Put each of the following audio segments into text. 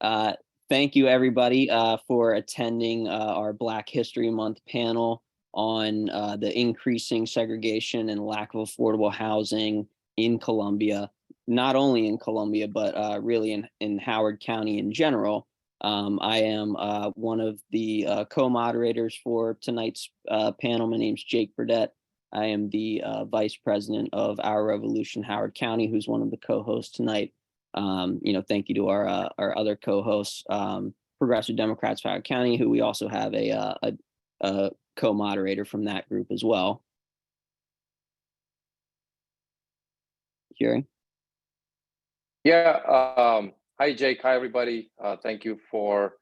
Uh, Thank you, everybody, for attending our Black History Month panel on the increasing segregation and lack of affordable housing in Columbia, not only in Columbia, but really in Howard County in general. I am one of the co-moderators for tonight's panel. My name's Jake Burdett. I am the vice president of Our Revolution Howard County, who's one of the co-hosts tonight. Thank you to our other co-hosts, Progressive Democrats of Howard County, who we also have a co-moderator from that group as well. Jerry? Yeah. Hi, Jake. Hi, everybody. Thank you for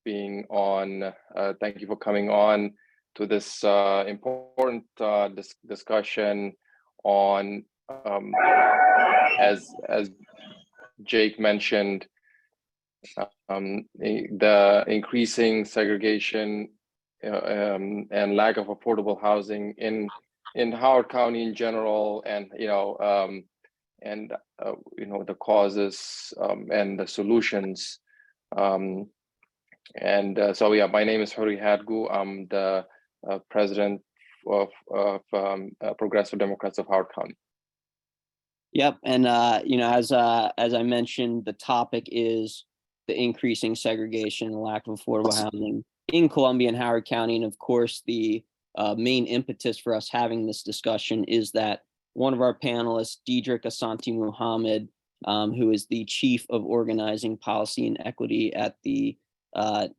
being on. Thank you for coming on to this important discussion on, as Jake mentioned, the increasing segregation and lack of affordable housing in Howard County in general, and the causes and the solutions. So yeah, my name is Huri Hadgu. I'm the president of Progressive Democrats of Howard County. Yep, and as I mentioned, the topic is the increasing segregation and lack of affordable housing in Columbia and Howard County. And of course, the main impetus for us having this discussion is that one of our panelists, Dedrick Asante-Muhammad, who is the Chief of Organizing Policy and Equity at the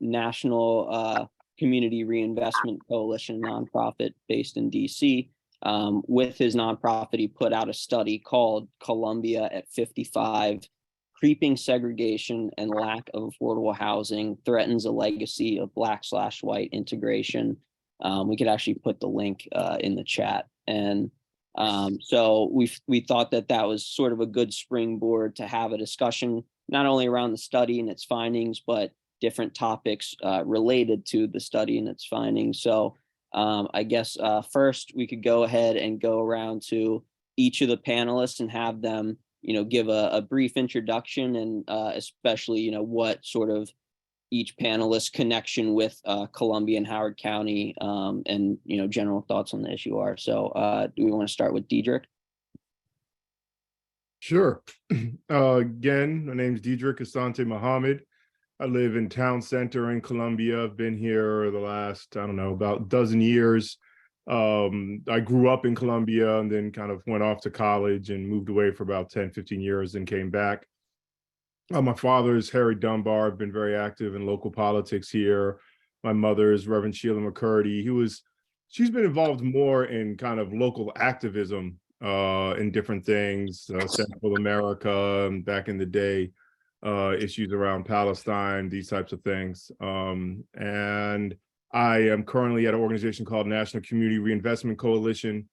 National Community Reinvestment Coalition nonprofit based in DC. With his nonprofit, he put out a study called Columbia at 55, Creeping Segregation and Lack of Affordable Housing Threatens a Legacy of Black/White Integration. We could actually put the link in the chat. And so we thought that was sort of a good springboard to have a discussion, not only around the study and its findings, but different topics related to the study and its findings. So I guess first we could go ahead and go around to each of the panelists and have them, give a brief introduction, and especially, what sort of each panelist's connection with Columbia and Howard County, and general thoughts on the issue are. So do we want to start with Dedrick? Sure. Again, my name is Dedrick Asante-Muhammad. I live in Town Center in Columbia. I've been here the last, about a dozen years. I grew up in Columbia and then kind of went off to college and moved away for about 10, 15 years and came back. My father is Harry Dunbar. I've been very active in local politics here. My mother is Reverend Sheila McCurdy. She's been involved more in kind of local activism in different things, Central America, back in the day. Issues around Palestine, these types of things. And I am currently at an organization called National Community Reinvestment Coalition.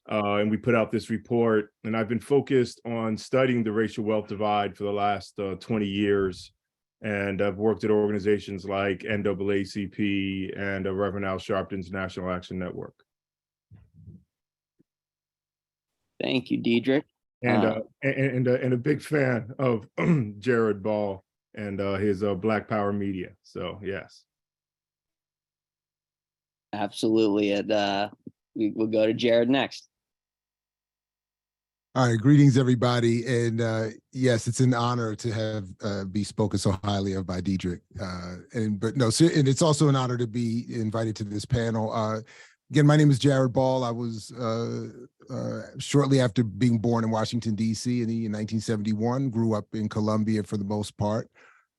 And we put out this report, and I've been focused on studying the racial wealth divide for the last 20 years. And I've worked at organizations like NAACP and Reverend Al Sharpton's National Action Network. Thank you, Dedrick. And a big fan of Jared Ball and his Black Power Media. So yes, absolutely. And we'll go to Jared next. All right, greetings everybody, and yes, it's an honor to have be spoken so highly of by Dedrick. And it's also an honor to be invited to this panel. Again, my name is Jared Ball. I was shortly after being born in Washington, D.C. in 1971, grew up in Columbia for the most part.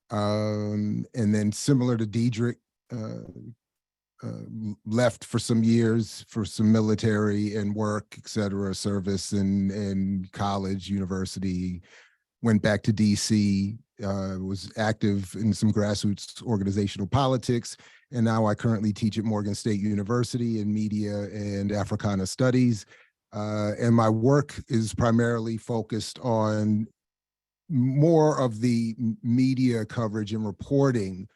And then similar to Dedrick, left for some years for some military and work, et cetera, service and college, university, went back to D.C., was active in some grassroots organizational politics. And now I currently teach at Morgan State University in media and Africana studies. And my work is primarily focused on more of the media coverage and reporting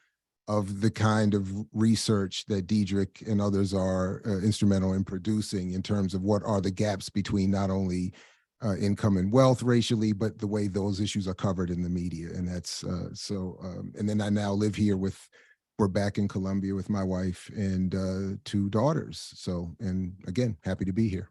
of the kind of research that Dedrick and others are instrumental in producing, in terms of what are the gaps between not only income and wealth racially, but the way those issues are covered in the media. And that's and then I now live here we're back in Columbia with my wife and 2 daughters. So, and again, happy to be here.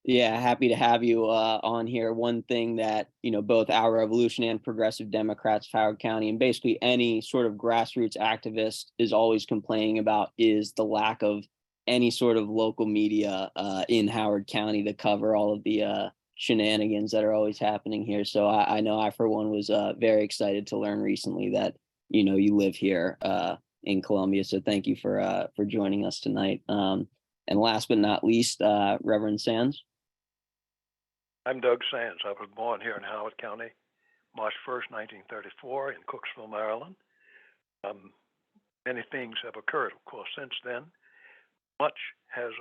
Yeah, happy to have you on here. One thing that, both Our Revolution and Progressive Democrats of Howard County, and basically any sort of grassroots activist, is always complaining about is the lack of any sort of local media in Howard County to cover all of the shenanigans that are always happening here. So I know I, for one, was very excited to learn recently that, you live here in Columbia. So thank you for joining us tonight. And last but not least, Reverend Sands. I'm Doug Sands. I was born here in Howard County, March 1st, 1934, in Cooksville, Maryland. Many things have occurred, of course, since then. Much has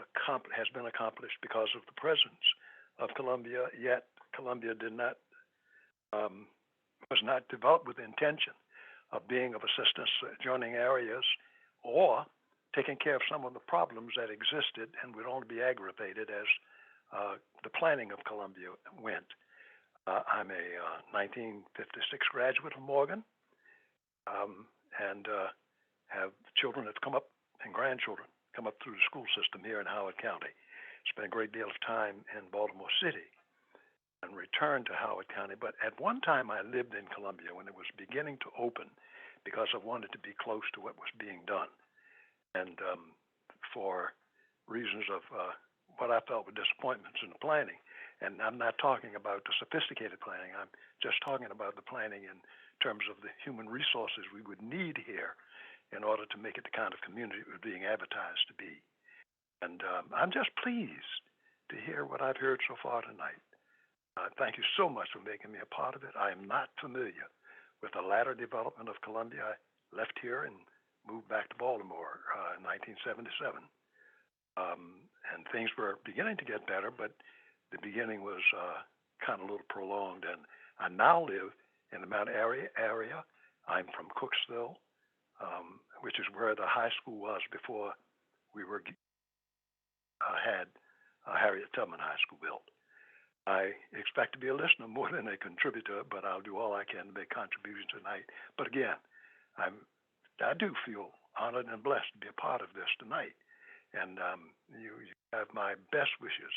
been accomplished because of the presence of Columbia, yet Columbia was not developed with the intention of being of assistance to adjoining areas or taking care of some of the problems that existed and would only be aggravated as the planning of Columbia went. I'm a 1956 graduate of Morgan and have children that come up and grandchildren come up through the school system here in Howard County. Spent a great deal of time in Baltimore City and returned to Howard County. But at one time I lived in Columbia when it was beginning to open because I wanted to be close to what was being done. And for reasons of what I felt were disappointments in the planning. And I'm not talking about the sophisticated planning. I'm just talking about the planning in terms of the human resources we would need here in order to make it the kind of community it was being advertised to be. And I'm just pleased to hear what I've heard so far tonight. Thank you so much for making me a part of it. I am not familiar with the latter development of Columbia. I left here and moved back to Baltimore in 1977. And things were beginning to get better, but the beginning was kind of a little prolonged. And I now live in the Mount Airy area. I'm from Cooksville, which is where the high school was before we had Harriet Tubman High School built. I expect to be a listener more than a contributor, but I'll do all I can to make contributions tonight. But again, I do feel honored and blessed to be a part of this tonight. And you have my best wishes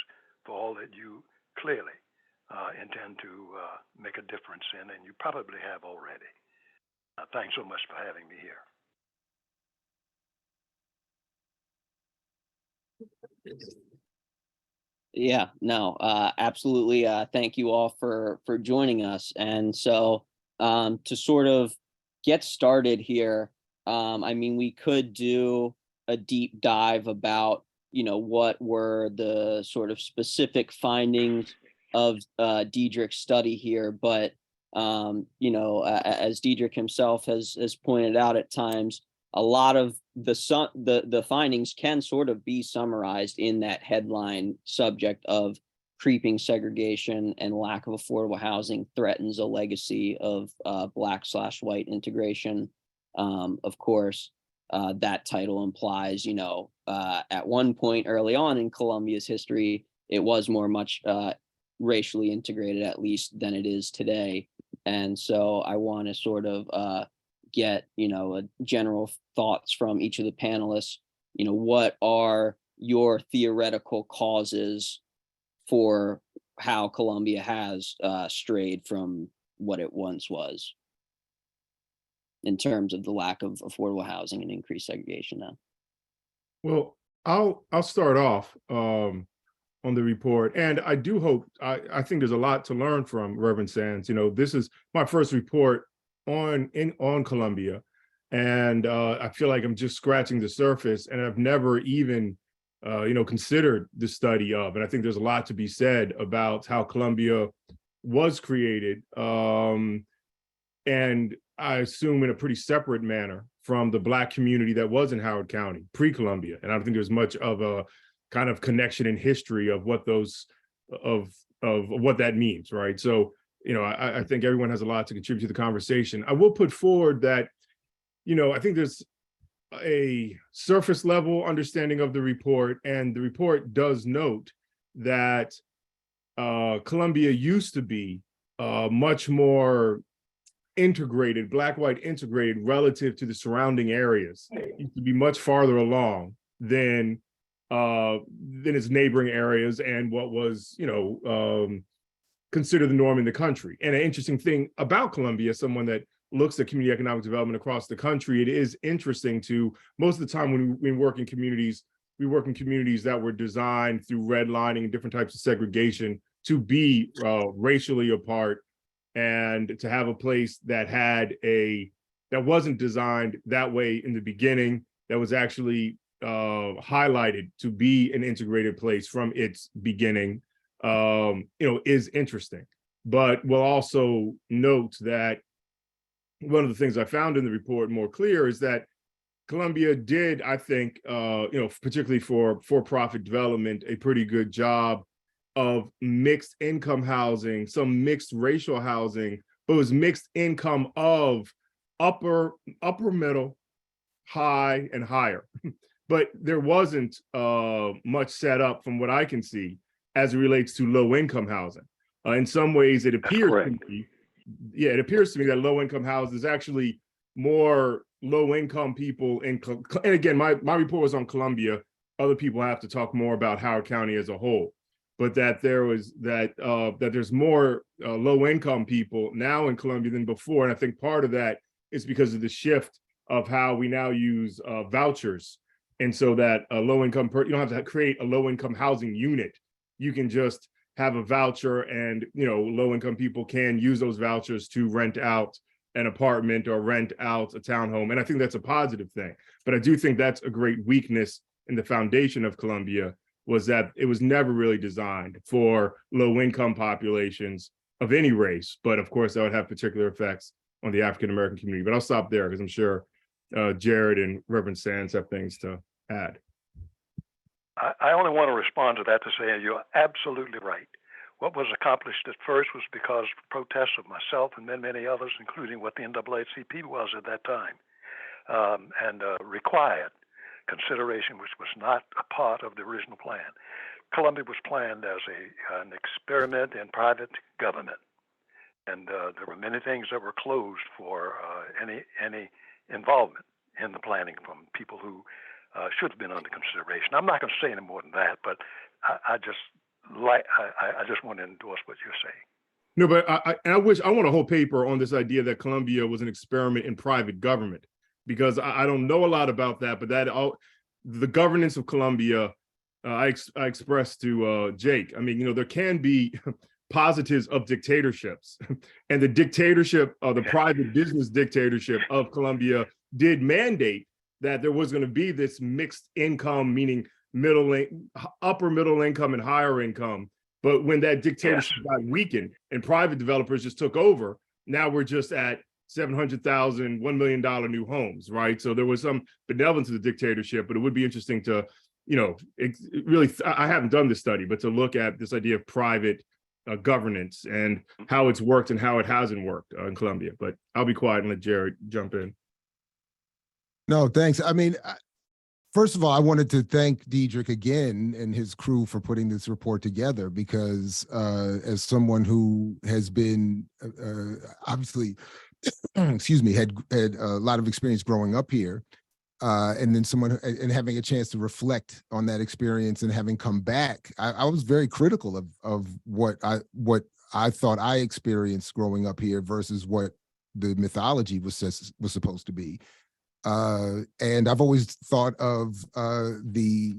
for all that you clearly intend to make a difference in, and you probably have already. Thanks so much for having me here. Yeah, no, absolutely. Thank you all for joining us. And so to sort of get started here, I mean, we could do a deep dive about, what were the sort of specific findings of Dedrick's study here. But, as Dedrick himself has pointed out at times, a lot of the findings can sort of be summarized in that headline subject of creeping segregation and lack of affordable housing threatens a legacy of Black/white integration. Of course, that title implies, at one point early on in Columbia's history, it was much racially integrated, at least, than it is today. And so I want to sort of get, general thoughts from each of the panelists. What are your theoretical causes for how Columbia has strayed from what it once was in terms of the lack of affordable housing and increased segregation now? Well, I'll start off on the report, and I do hope I think there's a lot to learn from Reverend Sands. This is my first report on Columbia, and I feel like I'm just scratching the surface, and I've never even considered the study of. And I think there's a lot to be said about how Columbia was created, and I assume in a pretty separate manner from the Black community that was in Howard County pre-Columbia. And I don't think there's much of a kind of connection in history of what those of what that means, right? So, I think everyone has a lot to contribute to the conversation. I will put forward that, I think there's a surface level understanding of the report, and the report does note that Colombia used to be much more integrated, black-white integrated relative to the surrounding areas. It used to be much farther along than its neighboring areas and what was, considered the norm in the country. And an interesting thing about Colombia, someone that looks at community economic development across the country, it is interesting to, most of the time when we work in communities, we work in communities that were designed through redlining and different types of segregation to be racially apart, and to have a place that that wasn't designed that way in the beginning, that was actually highlighted to be an integrated place from its beginning, is interesting. But we'll also note that one of the things I found in the report more clear is that Colombia did, I think, particularly for-profit development, a pretty good job of mixed income housing, some mixed racial housing, but it was mixed income of upper middle, high, and higher. But there wasn't much set up from what I can see as it relates to low income housing. In some ways, it appears to me that low income housing is actually more low income people and again, my report was on Colombia. Other people have to talk more about Howard County as a whole. But that there's more low income people now in Colombia than before. And I think part of that is because of the shift of how we now use vouchers. And so that a low income you don't have to create a low income housing unit. You can just have a voucher, and low income people can use those vouchers to rent out an apartment or rent out a townhome. And I think that's a positive thing. But I do think that's a great weakness in the foundation of Colombia, was that it was never really designed for low-income populations of any race. But of course, that would have particular effects on the African-American community. But I'll stop there because I'm sure Jared and Reverend Sands have things to add. I only want to respond to that to say you're absolutely right. What was accomplished at first was because of protests of myself and many others, including what the NAACP was at that time, and required consideration, which was not a part of the original plan. Colombia was planned as an experiment in private government, and there were many things that were closed for any involvement in the planning from people who should have been under consideration. I'm not going to say any more than that, but I just want to endorse what you're saying. No, but I want a whole paper on this idea that Colombia was an experiment in private government, because I don't know a lot about that, but the governance of Colombia, I expressed to Jake. I mean, there can be positives of dictatorships, and the dictatorship, the private business dictatorship of Colombia did mandate that there was going to be this mixed income, meaning upper middle income and higher income. But when that dictatorship got weakened and private developers just took over, now we're just at 700,000, $1 million new homes, right? So there was some benevolence to the dictatorship, but it would be interesting to, I haven't done this study, but to look at this idea of private governance and how it's worked and how it hasn't worked in Colombia. But I'll be quiet and let Jared jump in. No, thanks. I mean, first of all, I wanted to thank Dedrick again and his crew for putting this report together, because as someone who has been obviously, excuse me, had a lot of experience growing up here, and then and having a chance to reflect on that experience and having come back, I was very critical of what I thought I experienced growing up here versus what the mythology was supposed to be. And I've always thought of the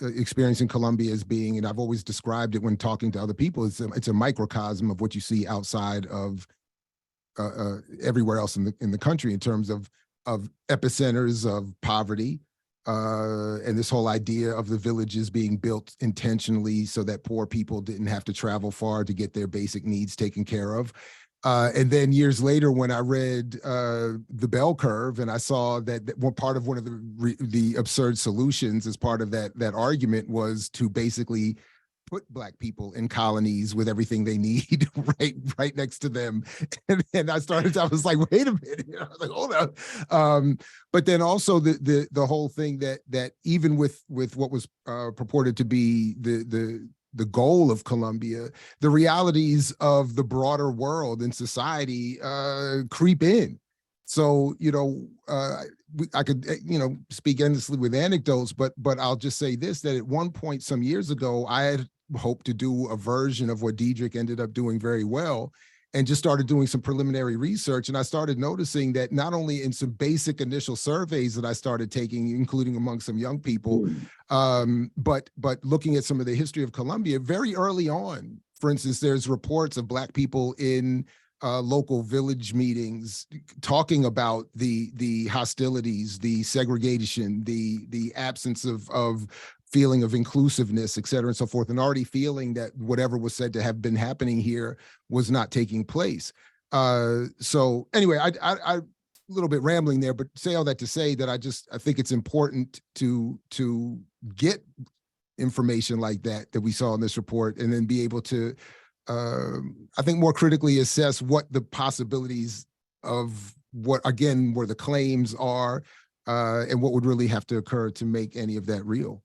experience in Colombia as being, and I've always described it when talking to other people, it's a microcosm of what you see outside of everywhere else in the country in terms of epicenters of poverty, and this whole idea of the villages being built intentionally so that poor people didn't have to travel far to get their basic needs taken care of. And then years later, when I read The Bell Curve, and I saw that one of the absurd solutions as part of that argument was to basically put Black people in colonies with everything they need right next to them. And I was like, wait a minute. I was like, hold on. But then also the whole thing that even with what was purported to be the the goal of Colombia, the realities of the broader world and society creep in. So, I could, speak endlessly with anecdotes, but I'll just say this, that at one point some years ago, I had hoped to do a version of what Dedrick ended up doing very well, and just started doing some preliminary research. And I started noticing that not only in some basic initial surveys that I started taking, including among some young people, but looking at some of the history of Colombia very early on. For instance, there's reports of Black people in local village meetings talking about the hostilities, the segregation, the absence of feeling of inclusiveness, et cetera, and so forth, and already feeling that whatever was said to have been happening here was not taking place. So anyway, I a little bit rambling there, but say all that to say that I think it's important to get information like that we saw in this report, and then be able to, I think, more critically assess what the possibilities of what, again, where the claims are, and what would really have to occur to make any of that real.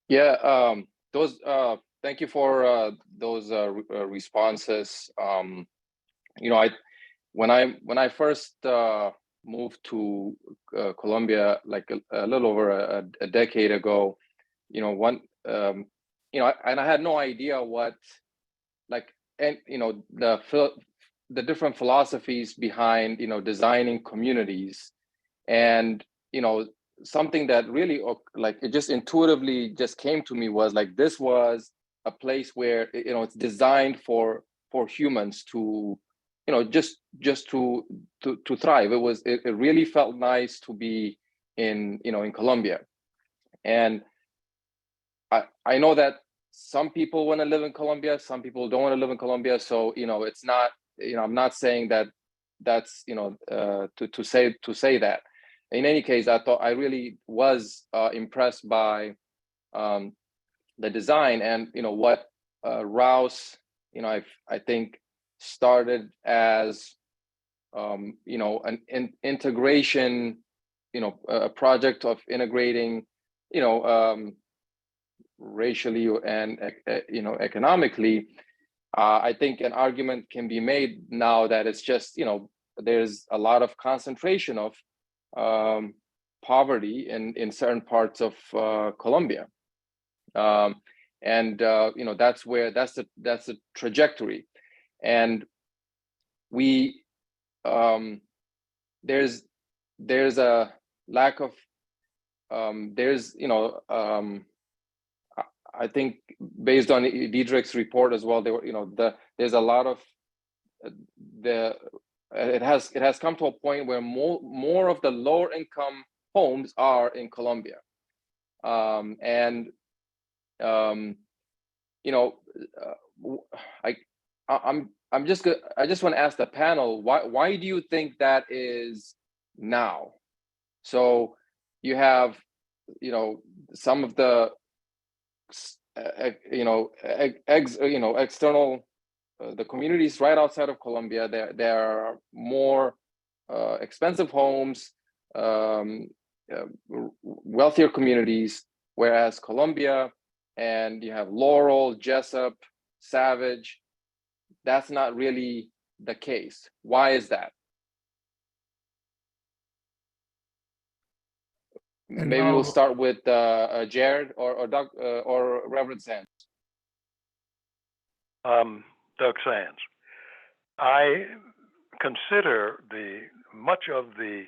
Yeah, thank you for those responses. When I first moved to Colombia, like a little over a decade ago, and I had no idea what, the different philosophies behind, designing communities. And, something that really, it just intuitively just came to me was like, this was a place where, it's designed for humans to, just to thrive. It really felt nice to be in Colombia. And I know that some people want to live in Colombia, some people don't want to live in Colombia. So, it's not, I'm not saying that that's, to say that. In any case, I really was impressed by the design, and what Rouse, I think started as an integration, a project of integrating, racially and economically. I think an argument can be made now that it's just, there's a lot of concentration of poverty in certain parts of Colombia, and that's the trajectory, and we there's a lack of I think based on Dedrick's report as well, there's a lot of it has come to a point where more of the lower income homes are in Colombia, and I just want to ask the panel, why do you think that is now? So you have some of the external the communities right outside of Colombia, there are more expensive homes, wealthier communities, whereas Colombia, and you have Laurel, Jessup, Savage, that's not really the case. Why is that? And maybe we'll start with Jared or Doug or Reverend Sands. Doug Sands. I consider much of the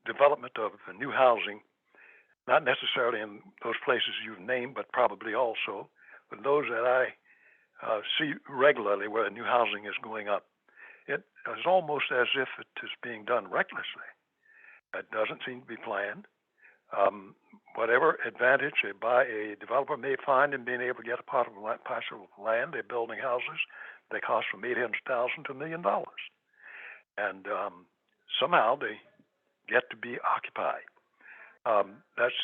development of the new housing, not necessarily in those places you've named, but probably also, but those that I see regularly where the new housing is going up, it is almost as if it is being done recklessly. It doesn't seem to be planned. Whatever advantage a developer may find in being able to get a parcel of land, they're building houses. They cost from $800,000 to $1 million, and somehow they get to be occupied. That's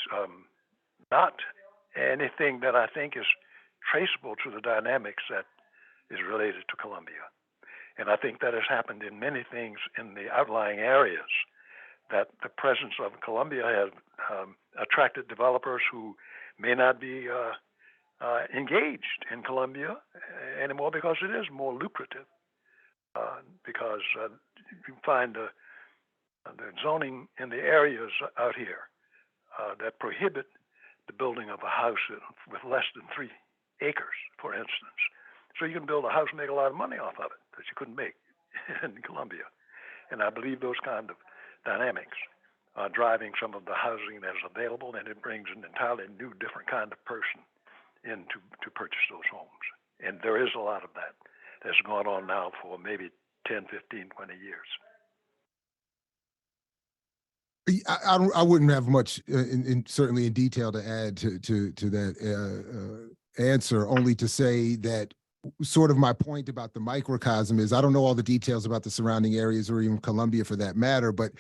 not anything that I think is traceable to the dynamics that is related to Colombia, and I think that has happened in many things in the outlying areas. That the presence of Colombia has attracted developers who may not be engaged in Colombia anymore because it is more lucrative. Because you find the zoning in the areas out here that prohibit the building of a house with less than 3 acres, for instance. So you can build a house and make a lot of money off of it that you couldn't make in Colombia. And I believe those kind of dynamics are driving some of the housing that is available, and it brings an entirely new, different kind of person in to purchase those homes. And there is a lot of that that's gone on now for maybe 10, 15, 20 years. I wouldn't have much, certainly in detail, to add to that answer, only to say that sort of my point about the microcosm is I don't know all the details about the surrounding areas or even Colombia for that matter, but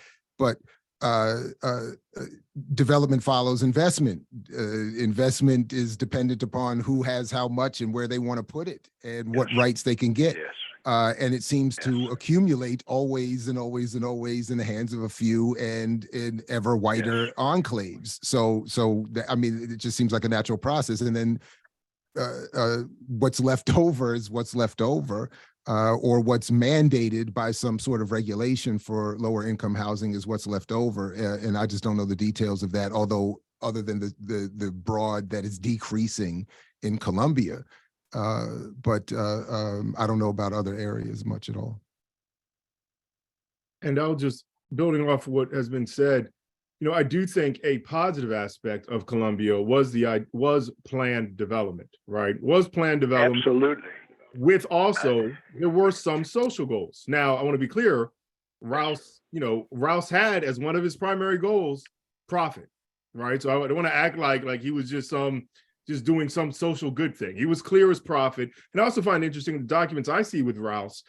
development follows investment. Investment is dependent upon who has how much and where they want to put it and what rights they can get. Yes. And it seems to accumulate always and always and always in the hands of a few and in ever wider enclaves. So I mean, it just seems like a natural process. And then what's left over is what's left over, or what's mandated by some sort of regulation for lower income housing is what's left over. And I just don't know the details of that, although other than the broad that is decreasing in Colombia. But I don't know about other areas much at all. And I'll just, building off of what has been said, you know, I do think a positive aspect of Colombia was planned development, right? Was planned development. Absolutely. With also, there were some social goals. Now, I want to be clear, Rouse had as one of his primary goals, profit, right? So I don't want to act like he was just doing some social good thing. He was clear as profit. And I also find interesting the documents I see with Rouse,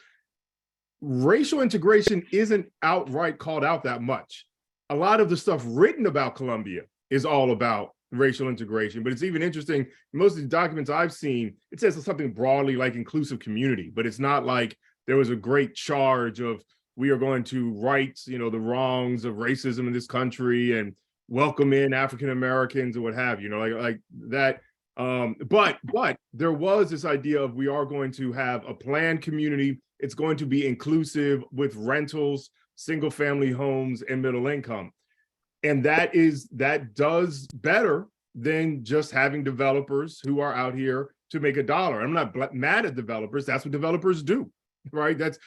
racial integration isn't outright called out that much. A lot of the stuff written about Colombia is all about racial integration, but it's even interesting, most of the documents I've seen, it says something broadly like inclusive community, but it's not like there was a great charge of we are going to right, the wrongs of racism in this country and welcome in African Americans or what have you, like that. But there was this idea of we are going to have a planned community. It's going to be inclusive with rentals, single family homes, and middle income. And that does better than just having developers who are out here to make a dollar. I'm not mad at developers. That's what developers do, right? That's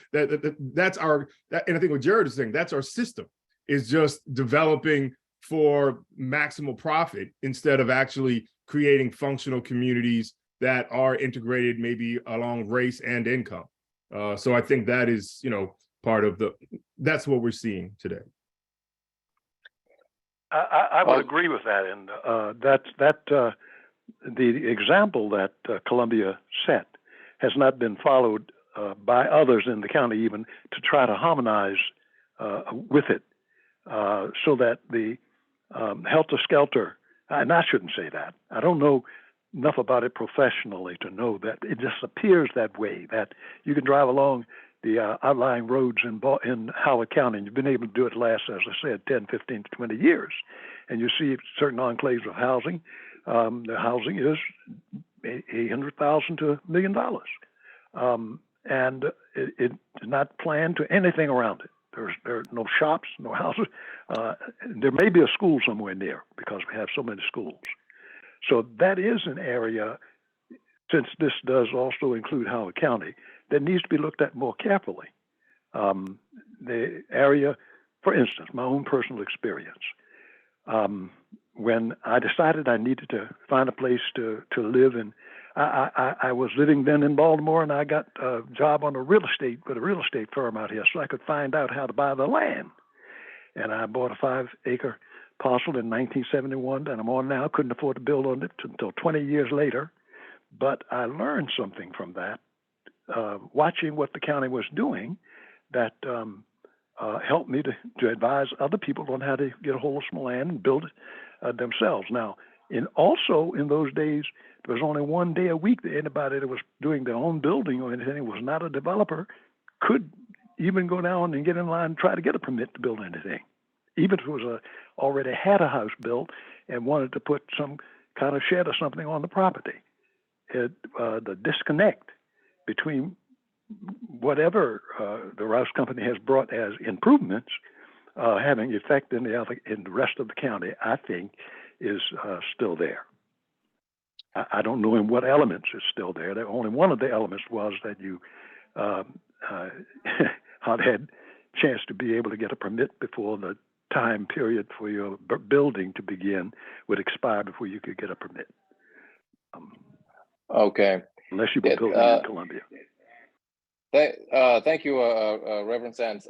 our, and I think what Jared is saying, that's our system, is just developing for maximal profit instead of actually creating functional communities that are integrated maybe along race and income. So I think that is, part of that's what we're seeing today. I would agree with that, and the example that Columbia set has not been followed by others in the county even to try to harmonize with it, so that the helter-skelter, and I shouldn't say that, I don't know enough about it professionally to know that it just appears that way, that you can drive along the outlying roads in Howard County, and you've been able to do it last, as I said, 10, 15 to 20 years. And you see certain enclaves of housing. The housing is $800,000 to $1 million. And it is not planned to anything around it. There are no shops, no houses. There may be a school somewhere near because we have so many schools. So that is an area, since this does also include Howard County, that needs to be looked at more carefully. The area, for instance, my own personal experience, when I decided I needed to find a place to live in, I was living then in Baltimore, and I got a job with a real estate firm out here, so I could find out how to buy the land. And I bought a 5-acre parcel in 1971 that I'm on now. Couldn't afford to build on it until 20 years later, but I learned something from that. Watching what the county was doing, that helped me to advise other people on how to get a hold of some land and build it themselves. Now, also in those days, there was only one day a week that anybody that was doing their own building or anything, was not a developer, could even go down and get in line and try to get a permit to build anything. Even if it was already had a house built and wanted to put some kind of shed something on the property. The disconnect between whatever the Rouse Company has brought as improvements having effect in the rest of the county, I think, is still there. I don't know in what elements is still there. Only one of the elements was that you had chance to be able to get a permit before the time period for your building to begin would expire before you could get a permit. Okay. Unless you were building in Columbia. Thank you, Reverend Sands.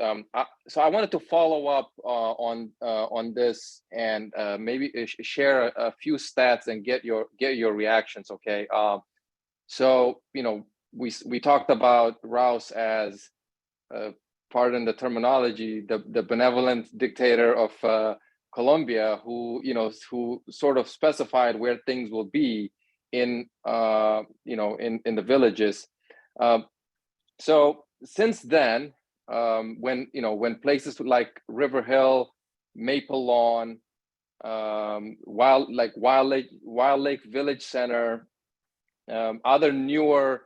So I wanted to follow up on this and maybe share a few stats and get your reactions. Okay. So we talked about Rouse as, pardon the terminology, the benevolent dictator of Colombia, who sort of specified where things will be in in the villages. So since then, when places like River Hill, Maple Lawn, Wild Lake Village Center, other newer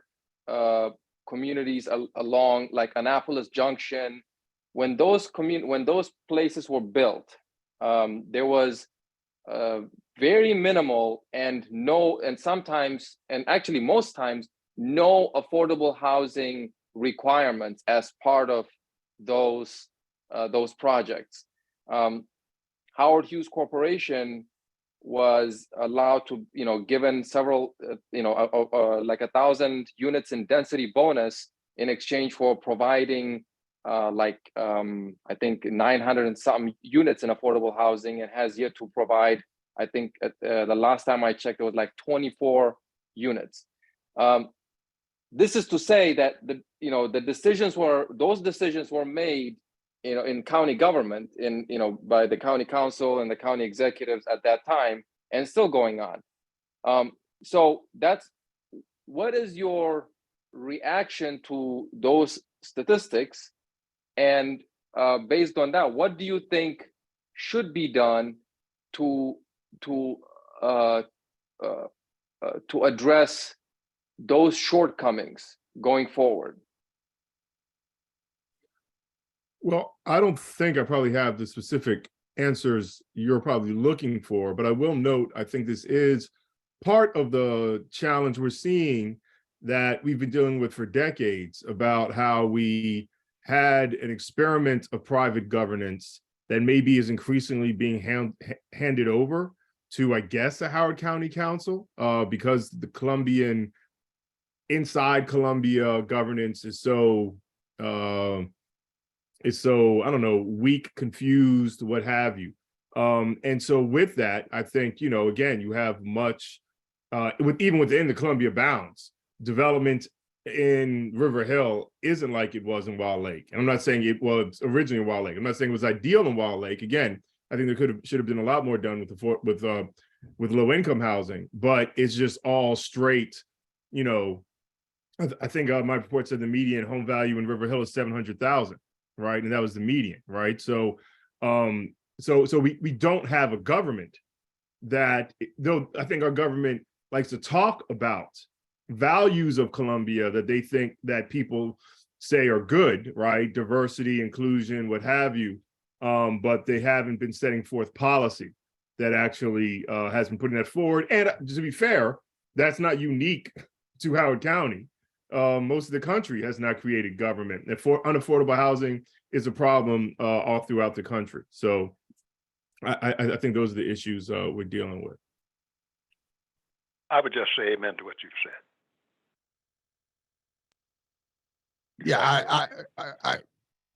communities along like Annapolis Junction, when those places were built, there was very minimal and sometimes, and actually most times, no affordable housing requirements as part of those projects. Howard Hughes Corporation was allowed to, given several, like 1,000 units in density bonus in exchange for providing I think 900 and something units in affordable housing, and has yet to provide, I think the last time I checked, it was like 24 units. This is to say that those decisions were made, in county government, by the county council and the county executives at that time, and still going on. So what is your reaction to those statistics? And based on that, what do you think should be done to address those shortcomings going forward? Well, I don't think I probably have the specific answers you're probably looking for, but I will note, I think this is part of the challenge we're seeing that we've been dealing with for decades, about how we had an experiment of private governance that maybe is increasingly being handed over to, I guess, the Howard County Council, because the inside Columbia governance is so, I don't know, weak, confused, what have you. And so with that, I think, again, you have much, even within the Columbia bounds, development in River Hill isn't like it was in Wild Lake. And I'm not saying it was originally in Wild Lake. I'm not saying it was ideal in Wild Lake. Again, I think there should have been a lot more done with low income housing, but it's just all straight, I think my report said the median home value in River Hill is $700,000, right? And that was the median, right? So, we don't have a government that, though I think our government likes to talk about values of Columbia that they think that people say are good, right? Diversity, inclusion, what have you. But they haven't been setting forth policy that actually has been putting that forward. And to be fair, that's not unique to Howard County. Most of the country has not created government. And unaffordable housing is a problem all throughout the country. So I think those are the issues we're dealing with. I would just say amen to what you've said. Yeah, I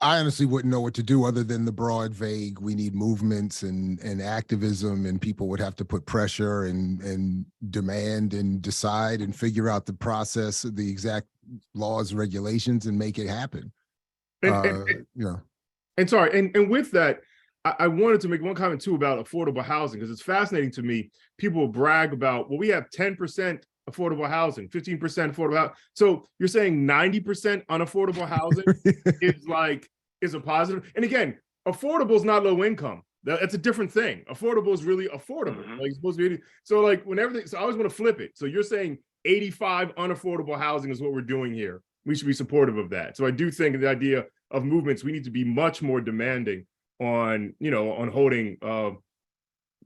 honestly wouldn't know what to do other than the broad, vague, we need movements and activism, and people would have to put pressure and demand and decide and figure out the process, the exact laws and regulations, and make it happen. And sorry, and with that, I wanted to make one comment too about affordable housing, because it's fascinating to me. People will brag about, well, we have 10% affordable housing, 15% affordable housing. So you're saying 90% unaffordable housing is a positive? And again, affordable is not low income. That's a different thing. Affordable is really affordable. Like it's supposed to be. So like when everything, so I always want to flip it. So you're saying 85 unaffordable housing is what we're doing here. We should be supportive of that. So I do think the idea of movements, we need to be much more demanding on, on holding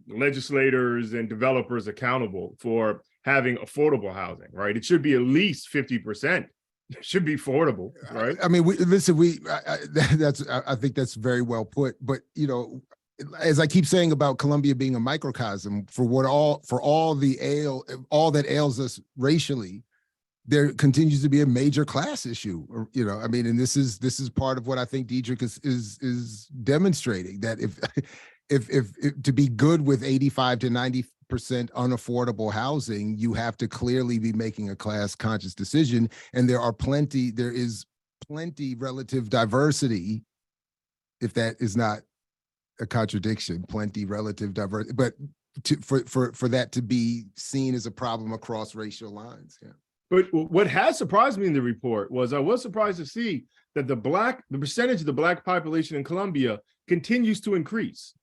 legislators and developers accountable for having affordable housing, right? It should be at least 50%. It should be affordable, right? I mean, I think that's very well put. But as I keep saying about Columbia being a microcosm for all that ails us racially, there continues to be a major class issue. I mean, and this is part of what I think Dedrick is demonstrating, that if to be good with 85 to 90% unaffordable housing, you have to clearly be making a class conscious decision. And there is plenty relative diversity, if that is not a contradiction, plenty relative diversity, but for that to be seen as a problem across racial lines. Yeah. But what has surprised me in the report was I was surprised to see that the percentage of the Black population in Columbia continues to increase.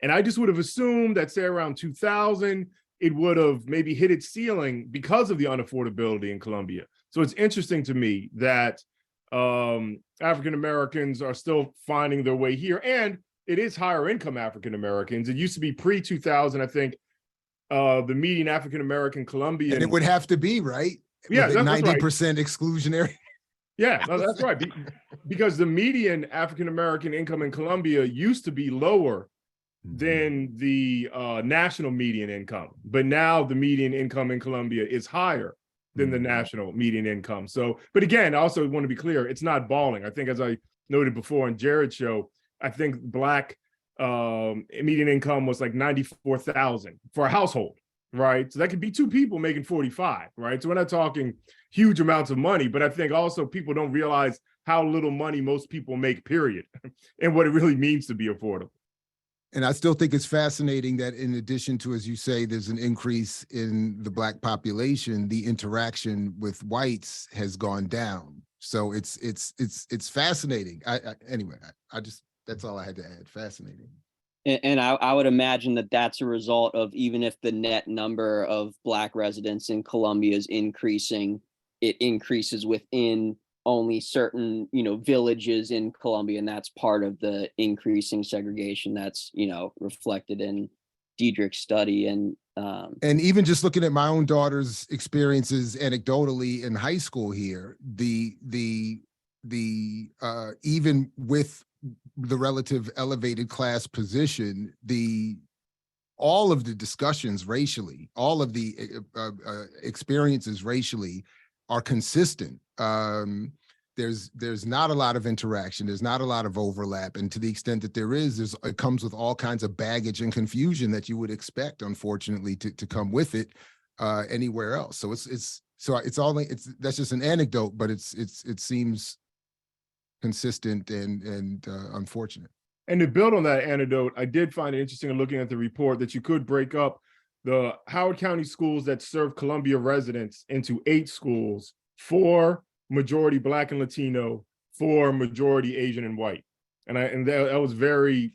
And I just would have assumed that, say, around 2000, it would have maybe hit its ceiling because of the unaffordability in Columbia. So it's interesting to me that African Americans are still finding their way here, and it is higher income African Americans. It used to be pre-2000, I think, the median African American Colombian. And it would have to be, right? Yeah, that's 90% right. exclusionary. Yeah, no, that's right. Because the median African American income in Colombia used to be lower than the national median income, but now the median income in Colombia is higher than the national median income. So, but again, I also want to be clear, it's not balling. I think, as I noted before on Jared's show, I think Black median income was like 94,000 for a household, right? So that could be two people making 45, right? So we're not talking huge amounts of money, but I think also people don't realize how little money most people make, period, and what it really means to be affordable. And I still think it's fascinating that, in addition to, as you say, there's an increase in the Black population, the interaction with whites has gone down. So it's fascinating. Anyway, that's all I had to add. Fascinating. And I would imagine that that's a result of, even if the net number of Black residents in Columbia is increasing, it increases within only certain, villages in Columbia, and that's part of the increasing segregation that's, reflected in Dedrick's study. And even just looking at my own daughter's experiences anecdotally in high school here, the even with the relative elevated class position, all of the discussions racially, all of the experiences racially are consistent. There's not a lot of interaction. There's not a lot of overlap. And to the extent that there is, it comes with all kinds of baggage and confusion that you would expect, unfortunately, to come with it anywhere else. So that's just an anecdote, but it seems consistent and unfortunate. And to build on that anecdote, I did find it interesting in looking at the report that you could break up the Howard County schools that serve Columbia residents into 8 schools, 4 majority Black and Latino, 4 majority Asian and white. And that was very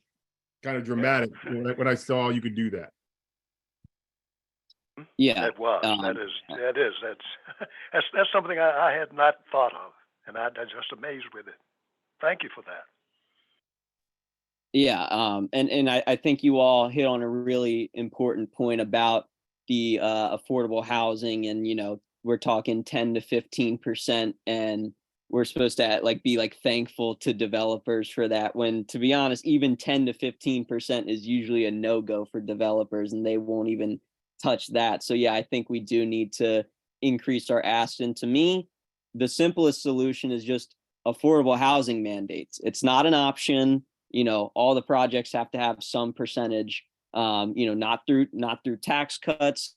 kind of dramatic when I saw you could do that. Yeah, that was. That's something I had not thought of, and I'm just amazed with it. Thank you for that. Yeah, and I think you all hit on a really important point about the affordable housing, and we're talking 10 to 15%, and we're supposed to be thankful to developers for that, when, to be honest, even 10 to 15% is usually a no-go for developers, and they won't even touch that. So yeah, I think we do need to increase our ask. And to me, the simplest solution is just affordable housing mandates. It's not an option. All the projects have to have some percentage, not through tax cuts,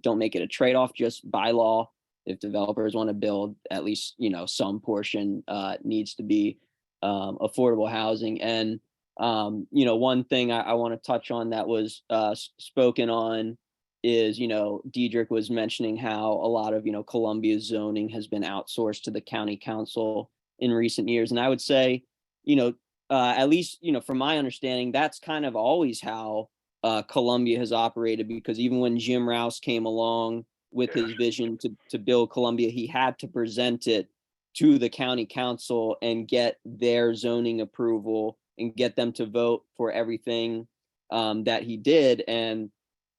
don't make it a trade-off, just by law. If developers want to build, at least, some portion needs to be affordable housing. And, one thing I want to touch on that was spoken on is, Dedrick was mentioning how a lot of, Columbia's zoning has been outsourced to the county council in recent years. And I would say, at least, from my understanding, that's kind of always how Columbia has operated, because even when Jim Rouse came along with his vision to build Columbia, he had to present it to the county council and get their zoning approval and get them to vote for everything that he did. And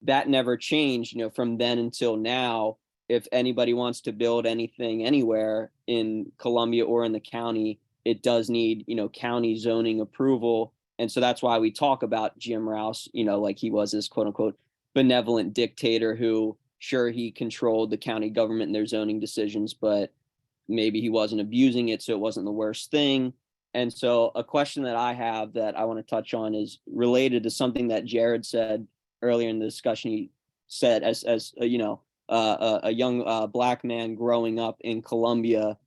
that never changed, from then until now. If anybody wants to build anything anywhere in Columbia or in the county, it does need, county zoning approval. And so that's why we talk about Jim Rouse, like he was this quote unquote benevolent dictator who, sure, he controlled the county government and their zoning decisions, but maybe he wasn't abusing it, so it wasn't the worst thing. And so a question that I have that I want to touch on is related to something that Jared said earlier in the discussion. He said, as a young Black man growing up in Columbia,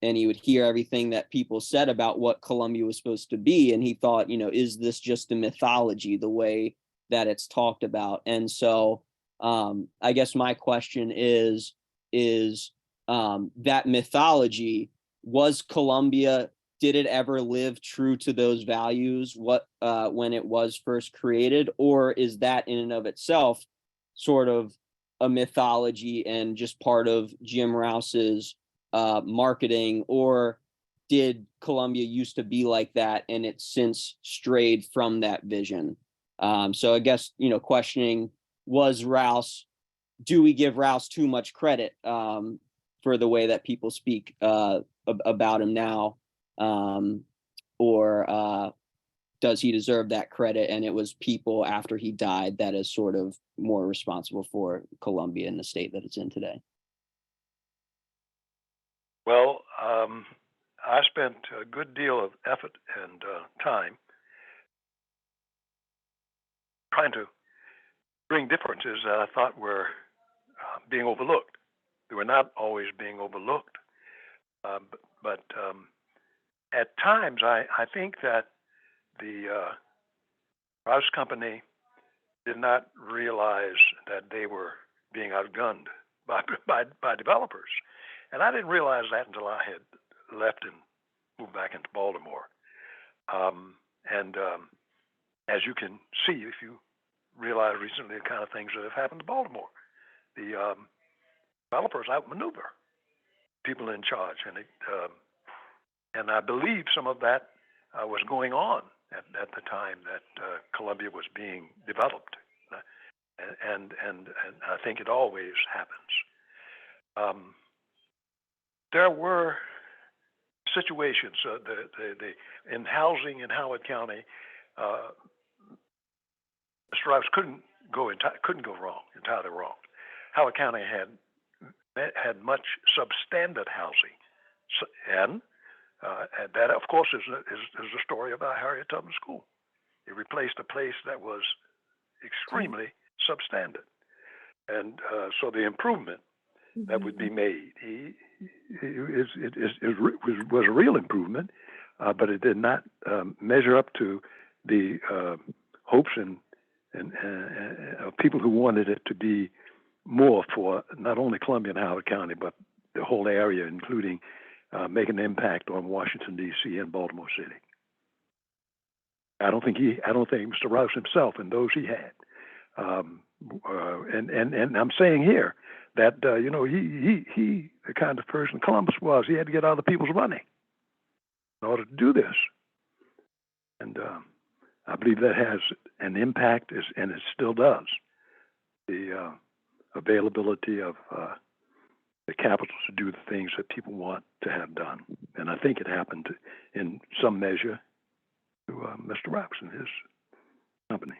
and he would hear everything that people said about what Columbia was supposed to be, and he thought, is this just a mythology the way that it's talked about? And so I guess my question is that mythology, was Columbia, did it ever live true to those values when it was first created, or is that in and of itself sort of a mythology and just part of Jim Rouse's marketing, or did Columbia used to be like that and it's since strayed from that vision? So I guess, questioning, was Rouse, do we give Rouse too much credit for the way that people speak about him now? Or does he deserve that credit and it was people after he died that is sort of more responsible for Columbia in the state that it's in today? Well, I spent a good deal of effort and time trying to bring differences that I thought were being overlooked. They were not always being overlooked, but at times I think that the Rouse Company did not realize that they were being outgunned by developers. And I didn't realize that until I had left and moved back into Baltimore. As you can see, if you realize recently the kind of things that have happened to Baltimore, the developers outmaneuver people in charge, and I believe some of that was going on at the time that Columbia was being developed, and I think it always happens. There were situations in housing in Howard County. Mr. Rouse couldn't go entirely wrong. Howard County had much substandard housing, and that, of course, is the story about Harriet Tubman School. It replaced a place that was extremely substandard, and so the improvement that would be made was a real improvement, but it did not measure up to the hopes and people who wanted it to be more for not only Columbia and Howard County, but the whole area, including making an impact on Washington, D.C. and Baltimore City. I don't think Mr. Rouse himself and those he had, and I'm saying here that he the kind of person Columbus was. He had to get other people's money in order to do this, and I believe that has an impact, and it still does. The availability of the capital to do the things that people want to have done, and I think it happened in some measure to Mr. Rouse and his company.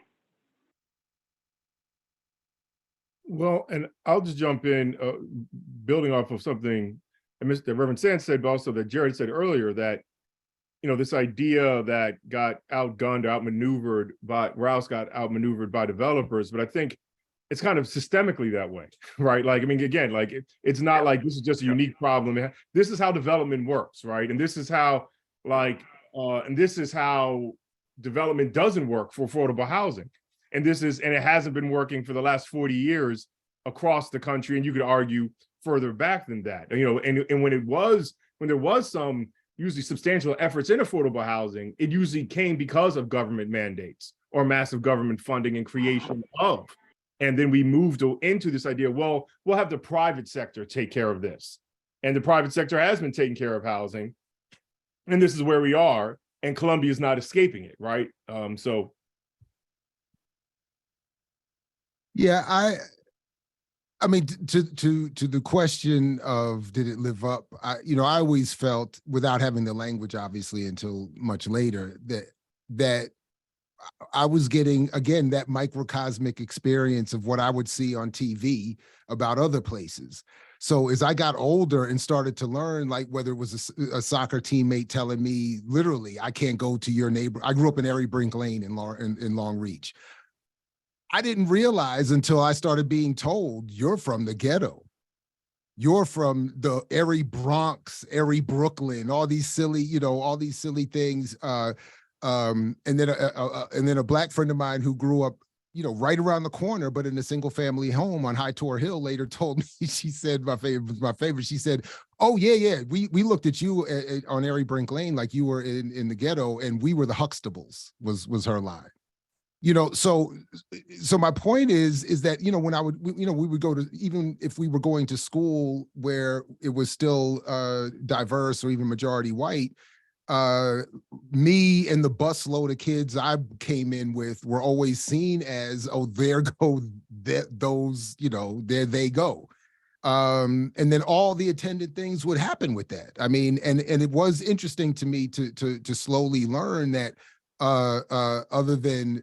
Well, and I'll just jump in, building off of something that Reverend Sands said, but also that Jared said earlier, that this idea that got outgunned, outmaneuvered by Rouse, got outmaneuvered by developers, but I think it's kind of systemically that way, right? Like, I mean, again, like it's not like this is just a unique problem. This is how development works, right? And this is how, and this is how development doesn't work for affordable housing. And it hasn't been working for the last 40 years across the country. And you could argue further back than that, and when there was some usually substantial efforts in affordable housing, it usually came because of government mandates or massive government funding and creation of. And then we moved into this idea, well, we'll have the private sector take care of this. And the private sector has been taking care of housing. And this is where we are. And Columbia is not escaping it, right? Yeah, I mean, to the question of did it live up? I always felt, without having the language, obviously, until much later, that I was getting, again, that microcosmic experience of what I would see on TV about other places. So as I got older and started to learn, like whether it was a soccer teammate telling me, literally, I can't go to your neighbor. I grew up in Erie Brink Lane in Long Reach. I didn't realize until I started being told, you're from the ghetto. You're from the Erie Bronx, Erie Brooklyn, all these silly things. And then a Black friend of mine who grew up, right around the corner, but in a single family home on High Tor Hill, later told me, she said, my favorite, she said, oh yeah, we looked at you on Erie Brink Lane like you were in the ghetto, and we were the Huxtables, was her line. So my point is that, when we would go to, even if we were going to school where it was still diverse or even majority white, me and the busload of kids I came in with were always seen as, oh, there go those, there they go. And then all the attendant things would happen with that. I mean, and it was interesting to me to slowly learn that other than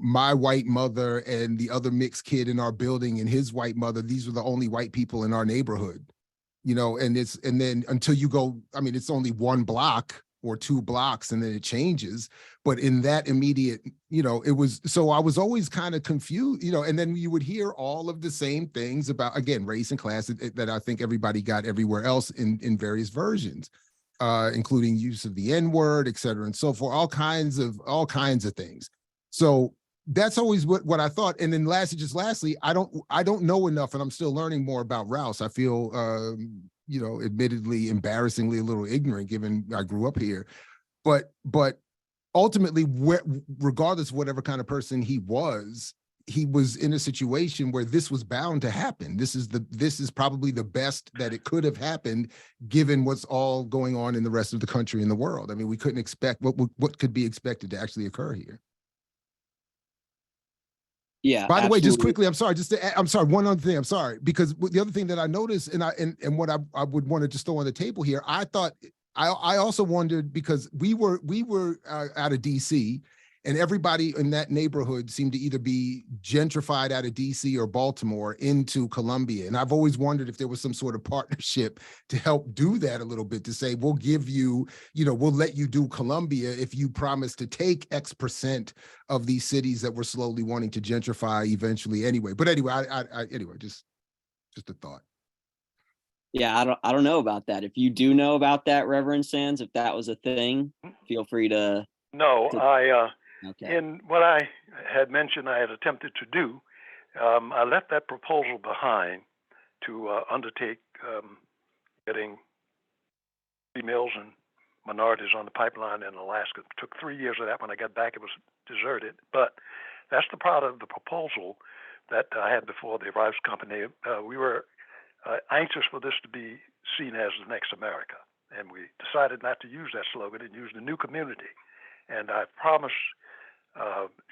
my white mother and the other mixed kid in our building and his white mother, these were the only white people in our neighborhood, and then until you go, I mean, it's only one block or two blocks and then it changes. But in that immediate, it was, so I was always kind of confused, and then you would hear all of the same things about, again, race and class that I think everybody got everywhere else in various versions, including use of the N-word, et cetera, and so forth, all kinds of things. So that's always what I thought. And then lastly, I don't know enough, and I'm still learning more about Rouse. I feel, admittedly, embarrassingly a little ignorant, given I grew up here. But ultimately, regardless of whatever kind of person he was in a situation where this was bound to happen. This is probably the best that it could have happened, given what's all going on in the rest of the country and the world. I mean, we couldn't expect what could be expected to actually occur here. Yeah. By the way, just absolutely. quickly, I'm sorry, one other thing, I'm sorry, because the other thing that I noticed, and what I would want to just throw on the table here, I thought, I also wondered, because we were out of DC, and everybody in that neighborhood seemed to either be gentrified out of DC or Baltimore into Columbia. And I've always wondered if there was some sort of partnership to help do that a little bit, to say, we'll give you, we'll let you do Columbia if you promise to take X percent of these cities that we're slowly wanting to gentrify eventually anyway. But anyway, anyway, just a thought. Yeah, I don't know about that. If you do know about that, Reverend Sands, if that was a thing, feel free to. No, Okay. in what I had mentioned I had attempted to do, I left that proposal behind to undertake getting females and minorities on the pipeline in Alaska. It took 3 years of that. When I got back, it was deserted. But that's the part of the proposal that I had before the Rouse Company. We were anxious for this to be seen as the next America. And we decided not to use that slogan and use the new community. And I promised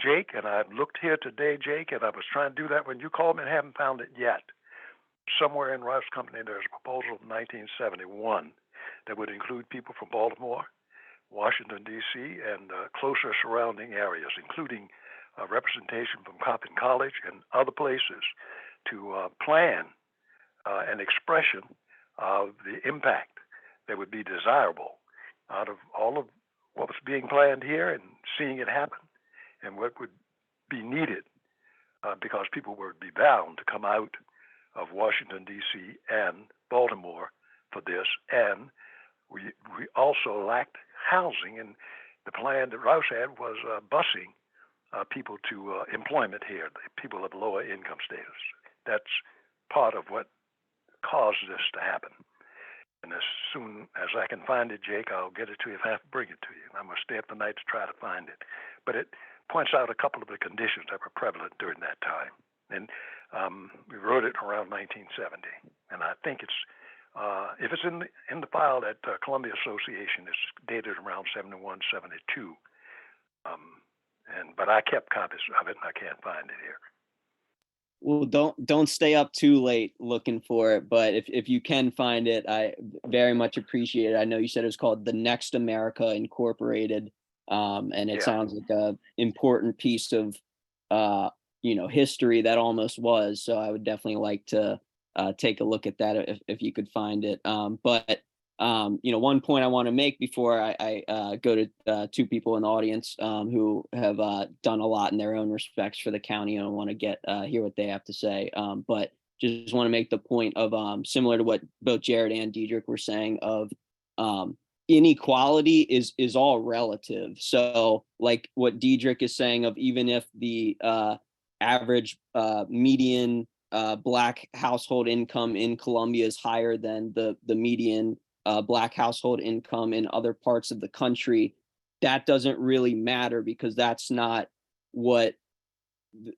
Jake, and I've looked here today, Jake, and I was trying to do that when you called me and haven't found it yet. Somewhere in Rouse Company, there's a proposal from 1971 that would include people from Baltimore, Washington, D.C., and closer surrounding areas, including representation from Coppin College and other places, to plan an expression of the impact that would be desirable out of all of what was being planned here and seeing it happen, and what would be needed because people would be bound to come out of Washington, D.C. and Baltimore for this. And we also lacked housing, and the plan that Rouse had was busing people to employment here, people of lower income status. That's part of what caused this to happen. And as soon as I can find it, Jake, I'll get it to you if I have to bring it to you. I'm going to stay up the night to try to find it. But it points out a couple of the conditions that were prevalent during that time. And we wrote it around 1970. And I think it's, if it's in the file at Columbia Association, it's dated around 71, 72. But I kept copies of it, and I can't find it here. Well, don't stay up too late looking for it, but if you can find it, I very much appreciate it. I know you said it was called The Next America Incorporated, and it sounds like a important piece of history that almost was. So I would definitely like to take a look at that if you could find it. But one point I want to make before I go to two people in the audience who have done a lot in their own respects for the county, and I want to hear what they have to say. But just want to make the point of similar to what both Jared and Dedrick were saying of inequality is all relative. So like what Dedrick is saying of even if the average median Black household income in Columbia is higher than the median Black household income in other parts of the country, that doesn't really matter because that's not what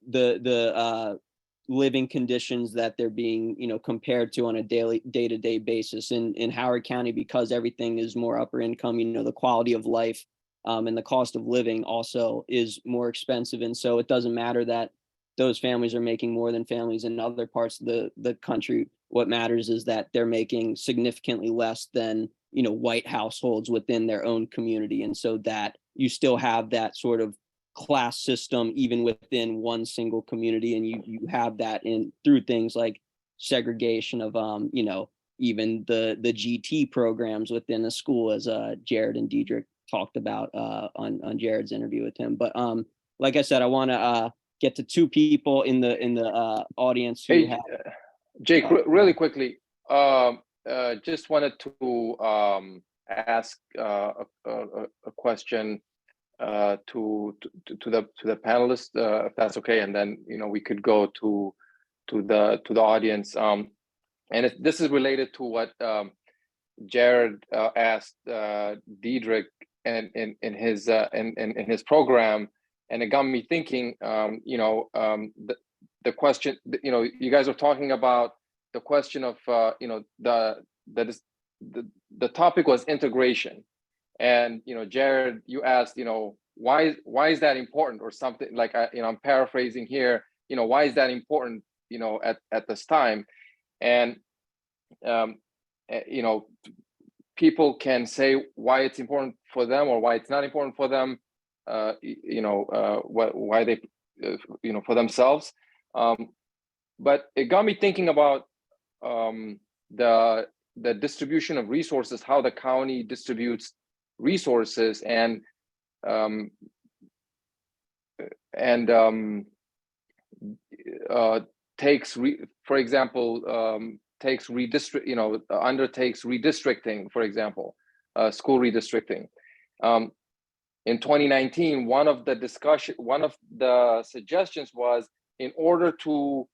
the living conditions that they're being compared to on a day-to-day basis in Howard County, because everything is more upper income. The quality of life and the cost of living also is more expensive, and so it doesn't matter that those families are making more than families in other parts of the country. What matters is that they're making significantly less than white households within their own community, and so that you still have that sort of class system even within one single community, and you have that in through things like segregation of even the GT programs within a school, as Jared and Dedrick talked about on Jared's interview with him. But like I said, I want to get to two people in the audience who have. Jake, really quickly, just wanted to ask a question to the panelists, if that's okay, and then we could go to the audience. And this is related to what Jared asked Dedrick and in his program, and it got me thinking. The question, you guys are talking about the question of the topic was integration, and Jared, you asked why is that important, or something like I'm paraphrasing here, why is that important at this time, and people can say why it's important for them or why it's not important for them, why they for themselves. But it got me thinking about the distribution of resources, how the county distributes resources, and takes undertakes redistricting, for example, school redistricting. In 2019, one of the suggestions was, in order to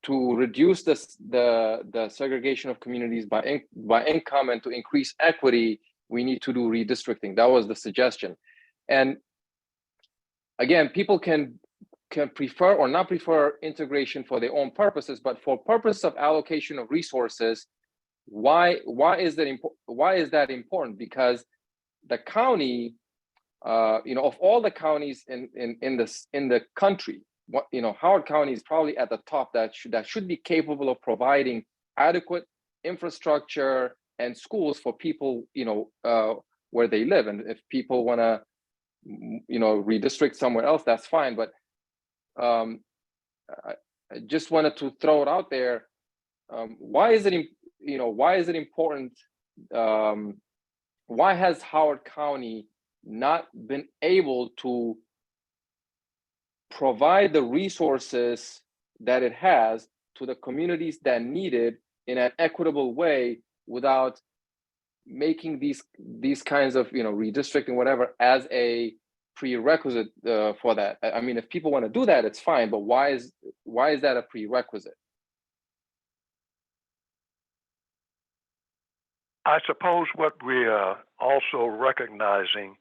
reduce the segregation of communities by income and to increase equity, we need to do redistricting. That was the suggestion. And again, people can prefer or not prefer integration for their own purposes, but for purpose of allocation of resources, why is that important? Because the county, of all the counties in the country, Howard County is probably at the top that should be capable of providing adequate infrastructure and schools for people where they live. And if people want to redistrict somewhere else, that's fine. But I just wanted to throw it out there. Why is it important? Why has Howard County not been able to provide the resources that it has to the communities that need it in an equitable way, without making these kinds of redistricting, whatever, as a prerequisite for that? I mean, if people want to do that, it's fine, but why is that a prerequisite? I suppose what we are also recognizing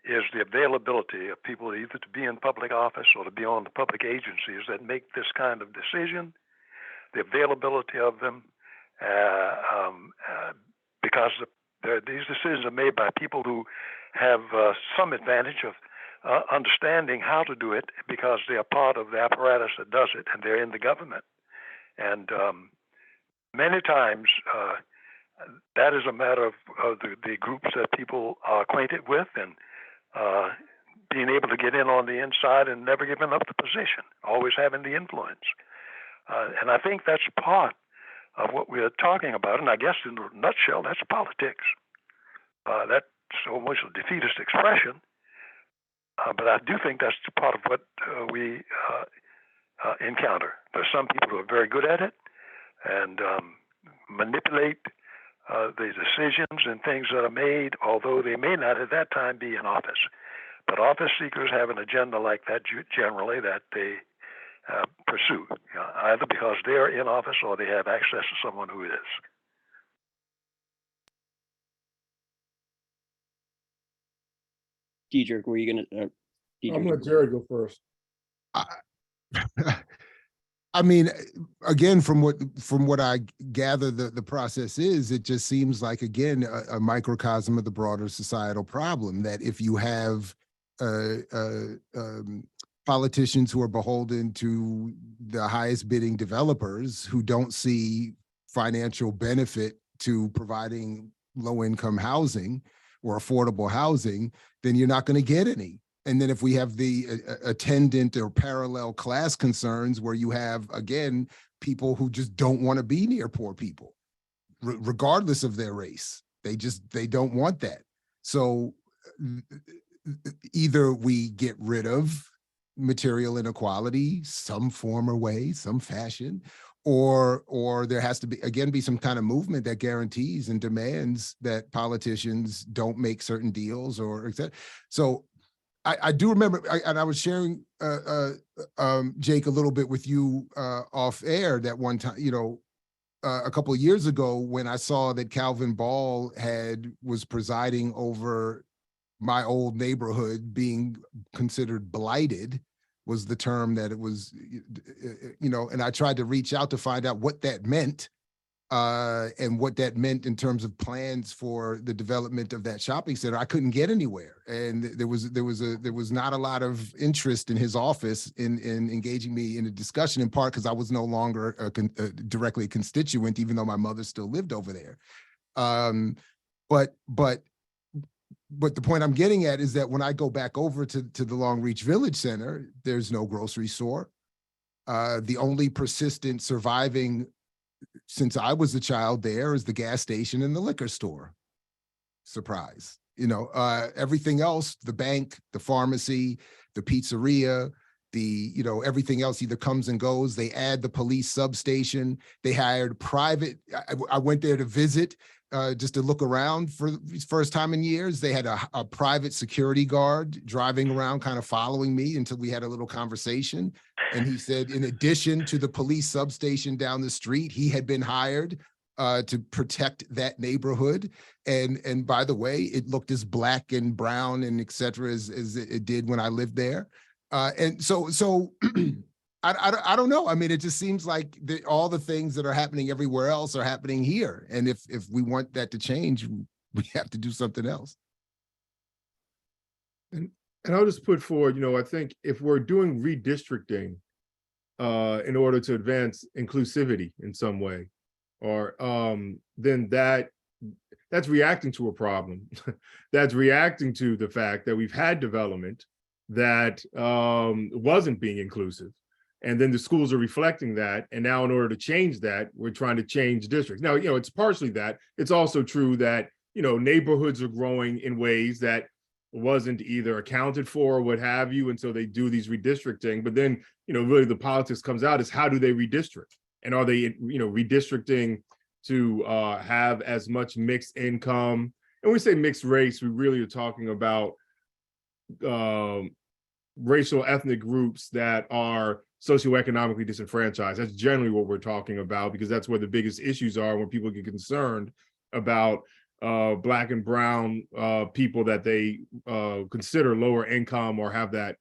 is the availability of people either to be in public office or to be on the public agencies that make this kind of decision, the availability of them, because these decisions are made by people who have some advantage of understanding how to do it because they are part of the apparatus that does it and they're in the government. And many times that is a matter of the groups that people are acquainted with and being able to get in on the inside and never giving up the position, always having the influence. And I think that's part of what we're talking about. And I guess in a nutshell, that's politics. That's so much a defeatist expression. But I do think that's part of what we encounter. There's some people who are very good at it and manipulate the decisions and things that are made, although they may not at that time be in office. But office seekers have an agenda like that generally that they pursue, either because they're in office or they have access to someone who is. Dedrick, were you going to? I'm going to let Jared go first. I mean, again, from what I gather, the process is, it just seems like, again, a microcosm of the broader societal problem, that if you have politicians who are beholden to the highest bidding developers who don't see financial benefit to providing low-income housing or affordable housing, then you're not going to get any. And then if we have the attendant or parallel class concerns where you have, again, people who just don't want to be near poor people, regardless of their race, they don't want that. So either we get rid of material inequality, some form or way, some fashion, or there has to be, again, be some kind of movement that guarantees and demands that politicians don't make certain deals or et cetera. So I do remember, and I was sharing, Jake, a little bit with you off air that one time, a couple of years ago when I saw that Calvin Ball was presiding over my old neighborhood being considered blighted, was the term that it was, and I tried to reach out to find out what that meant. And what that meant in terms of plans for the development of that shopping center. I couldn't get anywhere, and there was not a lot of interest in his office in engaging me in a discussion, in part because I was no longer directly a constituent, even though my mother still lived over there. But the point I'm getting at is that when I go back over to the Long Reach Village Center, there's no grocery store. The only persistent surviving since I was a child there is the gas station and the liquor store. Surprise. Everything else, the bank, the pharmacy, the pizzeria, everything else either comes and goes. They add the police substation. They hired private. I went there to visit just to look around for the first time in years. They had a private security guard driving around, kind of following me until we had a little conversation. And he said, in addition to the police substation down the street, he had been hired to protect that neighborhood. And by the way, it looked as black and brown and et cetera as it did when I lived there. And so I don't know. I mean, it just seems like all the things that are happening everywhere else are happening here. And if we want that to change, we have to do something else. And I'll just put forward, I think if we're doing redistricting in order to advance inclusivity in some way, or then that's reacting to a problem. That's reacting to the fact that we've had development that wasn't being inclusive. And then the schools are reflecting that. And now in order to change that, we're trying to change districts. Now, it's partially that. It's also true that, neighborhoods are growing in ways that wasn't either accounted for or what have you. And so they do these redistricting. But then, really the politics comes out is how do they redistrict? And are they, redistricting to have as much mixed income? And when we say mixed race, we really are talking about racial ethnic groups that are socioeconomically disenfranchised. That's generally what we're talking about, because that's where the biggest issues are when people get concerned about Black and brown people that they consider lower income or have that,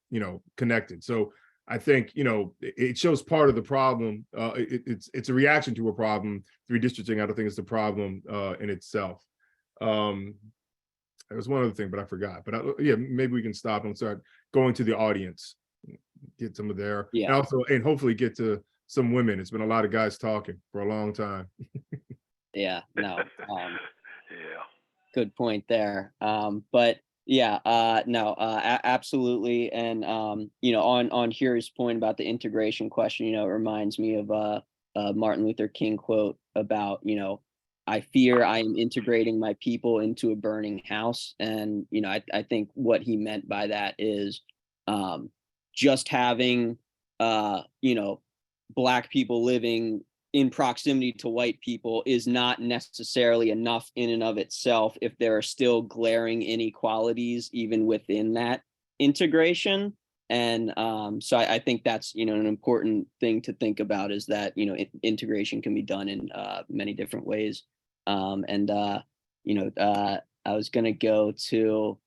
connected. So I think, it shows part of the problem. It's a reaction to a problem. Redistricting, I don't think it's the problem in itself. There was one other thing, but I forgot. But yeah, maybe we can stop and start going to the audience, get some of their, and also, and hopefully get to some women. It's been a lot of guys talking for a long time. Yeah, no. Yeah. Good point there. But yeah, no, absolutely. And on Huri's point about the integration question, it reminds me of a Martin Luther King quote about, I fear I am integrating my people into a burning house. And, I think what he meant by that is just having, Black people living in proximity to white people is not necessarily enough in and of itself if there are still glaring inequalities even within that integration. And so I think that's, an important thing to think about, is that, integration can be done in many different ways. I was going to go to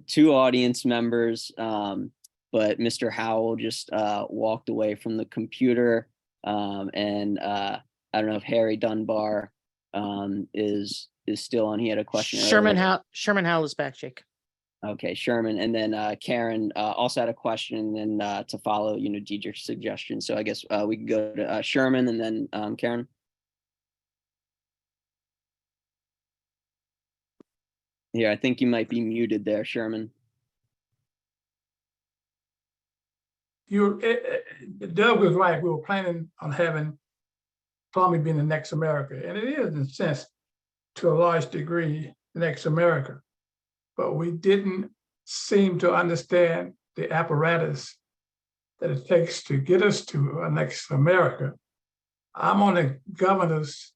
two audience members, but Mr. Howell just walked away from the computer. And I don't know if Harry Dunbar is still on. He had a question. Sherman Howell is back, Jake. Okay, Sherman, and then Karen also had a question, and then to follow, Dedrick's suggestion. So I guess we can go to Sherman and then Karen. Yeah, I think you might be muted there, Sherman. Doug was right. We were planning on having Columbia being the next America, and it is, in a sense, to a large degree, the next America. But we didn't seem to understand the apparatus that it takes to get us to a next America. I'm on the governor's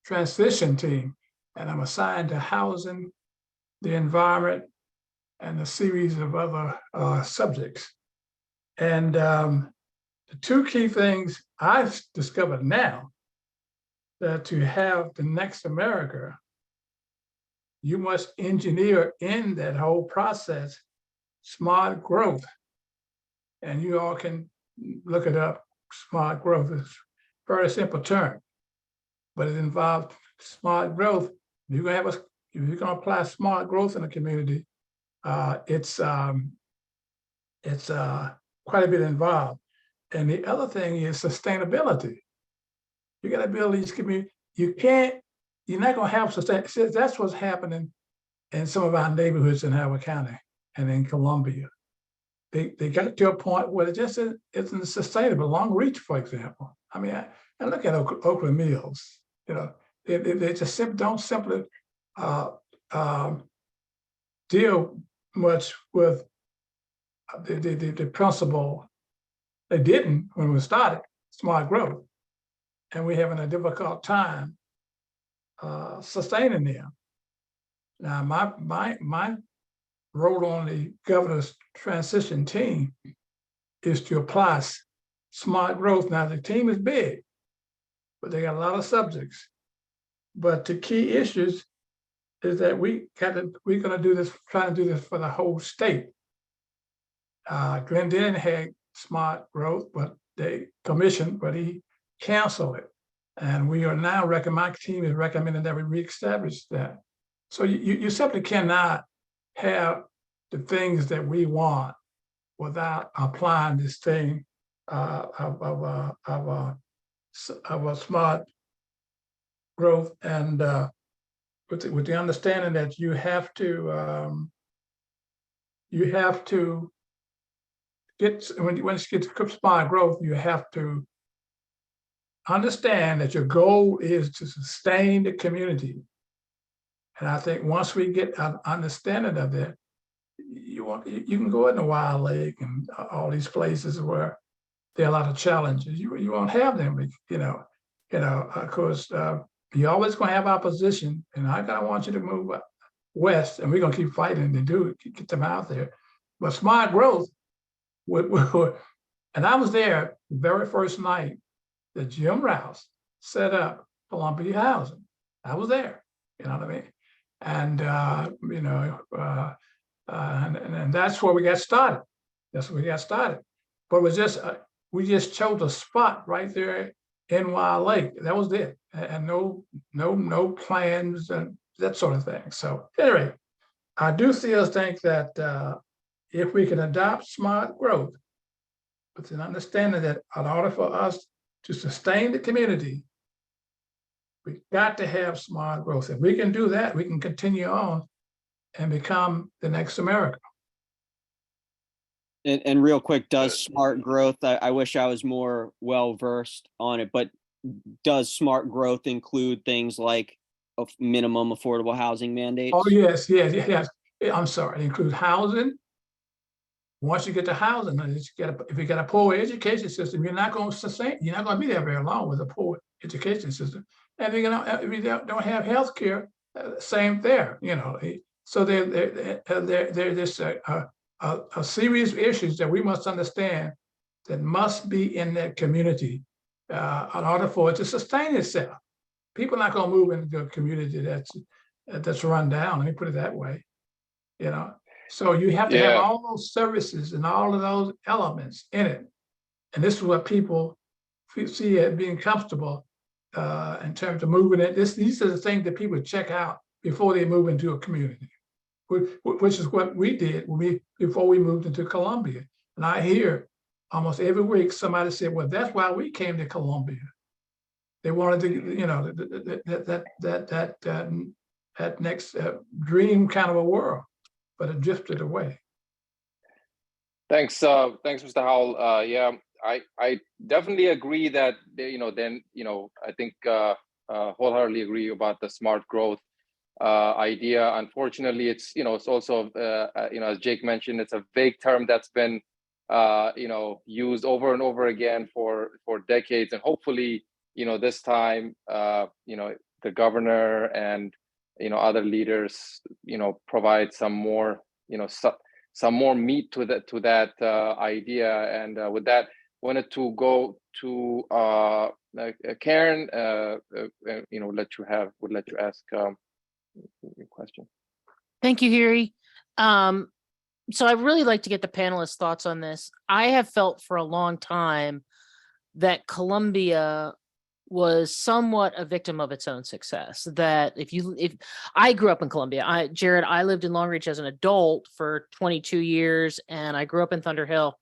transition team, and I'm assigned to housing, the environment, and a series of other subjects. And the two key things I've discovered now, that to have the next America, you must engineer in that whole process smart growth. And you all can look it up. Smart growth is a very simple term, but it involves smart growth. If you're gonna apply smart growth in a community, it's quite a bit involved. And the other thing is sustainability. You got to build these communities. You're not going to have sustainability. That's what's happening in some of our neighborhoods in Howard County and in Columbia. They got to a point where it just isn't sustainable. Long Reach, for example. I mean, I look at Oakland Mills. They just don't simply deal much with the principle. They didn't when we started smart growth, and we're having a difficult time sustaining them. Now, my role on the governor's transition team is to apply smart growth. Now, the team is big, but they got a lot of subjects. But the key issues is that we're going to do this, trying to do this for the whole state. Glendon had smart growth, but they commissioned, but he canceled it. And we are now my team is recommending that we reestablish that. So you simply cannot have the things that we want without applying this thing of a smart growth, and with the understanding that you have to get, when it gets to smart growth, you have to understand that your goal is to sustain the community. And I think once we get an understanding of that, you can go in the Wild Lake and all these places where there are a lot of challenges. You won't have them, of course. You're always going to have opposition, and I want you to move west, and we're going to keep fighting to get them out there. But smart growth and I was there the very first night that Jim Rouse set up Columbia Housing. I was there, you know what I mean? And, and that's where we got started. That's where we got started. But it was just, we just chose a spot right there in Wild Lake. That was it. And no plans and that sort of thing. So anyway, I do still think that if we can adopt smart growth, with an understanding that in order for us to sustain the community, we got to have smart growth. If we can do that, we can continue on and become the next America. And real quick, does smart growth, I wish I was more well-versed on it, but does smart growth include things like a minimum affordable housing mandates? Oh, yes. I'm sorry, it includes housing. Once you get to housing, if you got a poor education system, you're not going to be there very long with a poor education system. And if you don't have health care, same there, you know. So there's a series of issues that we must understand that must be in that community in order for it to sustain itself. People are not going to move into a community that's run down. Let me put it that way, you know. So you have to have all those services and all of those elements in it. And this is what people see as being comfortable in terms of moving it. These are the things that people check out before they move into a community, which is what we did before we moved into Columbia. And I hear almost every week somebody say, well, that's why we came to Columbia. They wanted to, you know, that next dream kind of a world. But it drifted away. Thanks, Mr. Howell. Yeah, I definitely agree that I think wholeheartedly agree about the smart growth idea. Unfortunately, it's also as Jake mentioned, it's a vague term that's been used over and over again for decades, and hopefully this time the governor and other leaders, provide some more, some more meat to that idea. And with that, wanted to go to Karen. Would let you ask your question. Thank you, Harry. So I'd really like to get the panelists' thoughts on this. I have felt for a long time that Columbia was somewhat a victim of its own success. That if I grew up in Columbia, Jared, I lived in Long Reach as an adult for 22 years, and I grew up in Thunder Hill.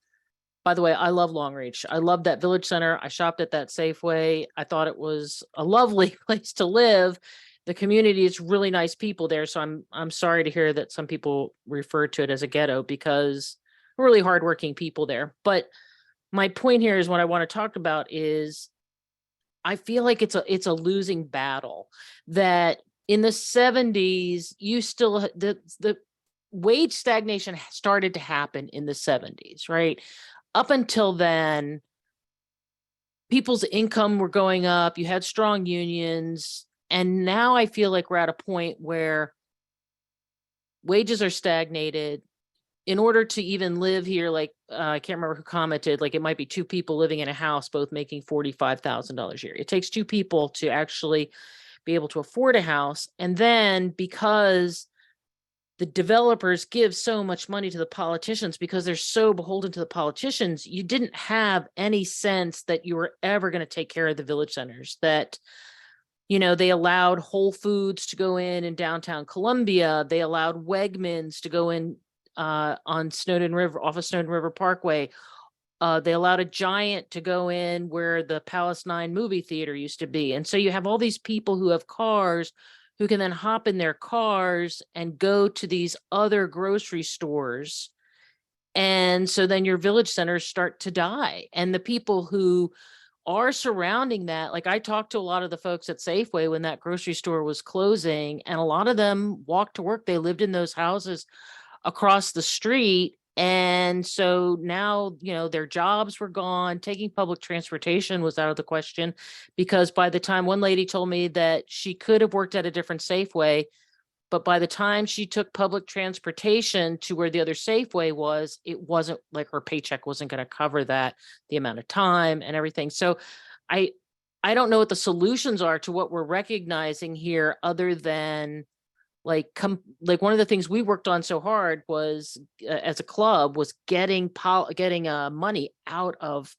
By the way, I love Long Reach. I love that village center. I shopped at that Safeway. I thought it was a lovely place to live. The community is really nice people there. So I'm sorry to hear that some people refer to it as a ghetto, because really hardworking people there. But my point here is what I want to talk about is I feel like it's a losing battle. That in the 70s, the wage stagnation started to happen in the 70s, right? Up until then, people's income were going up. You had strong unions. And now I feel like we're at a point where wages are stagnated. In order to even live here, like I can't remember who commented, like it might be two people living in a house, both making $45,000 a year. It takes two people to actually be able to afford a house. And then because the developers give so much money to the politicians, because they're so beholden to the politicians, you didn't have any sense that you were ever going to take care of the village centers. That they allowed Whole Foods to go in downtown Columbia. They allowed Wegmans to go in on Snowden River, off of Snowden River Parkway. They allowed a Giant to go in where the Palace 9 movie theater used to be. And so you have all these people who have cars who can then hop in their cars and go to these other grocery stores. And so then your village centers start to die. And the people who are surrounding that, like I talked to a lot of the folks at Safeway when that grocery store was closing, and a lot of them walked to work. They lived in those houses across the street. And so now, their jobs were gone. Taking public transportation was out of the question, because by the time one lady told me that she could have worked at a different Safeway, But by the time she took public transportation to where the other Safeway was, it wasn't like her paycheck wasn't going to cover that, the amount of time and everything. So I don't know what the solutions are to what we're recognizing here, other than like one of the things we worked on so hard was as a club was getting money out of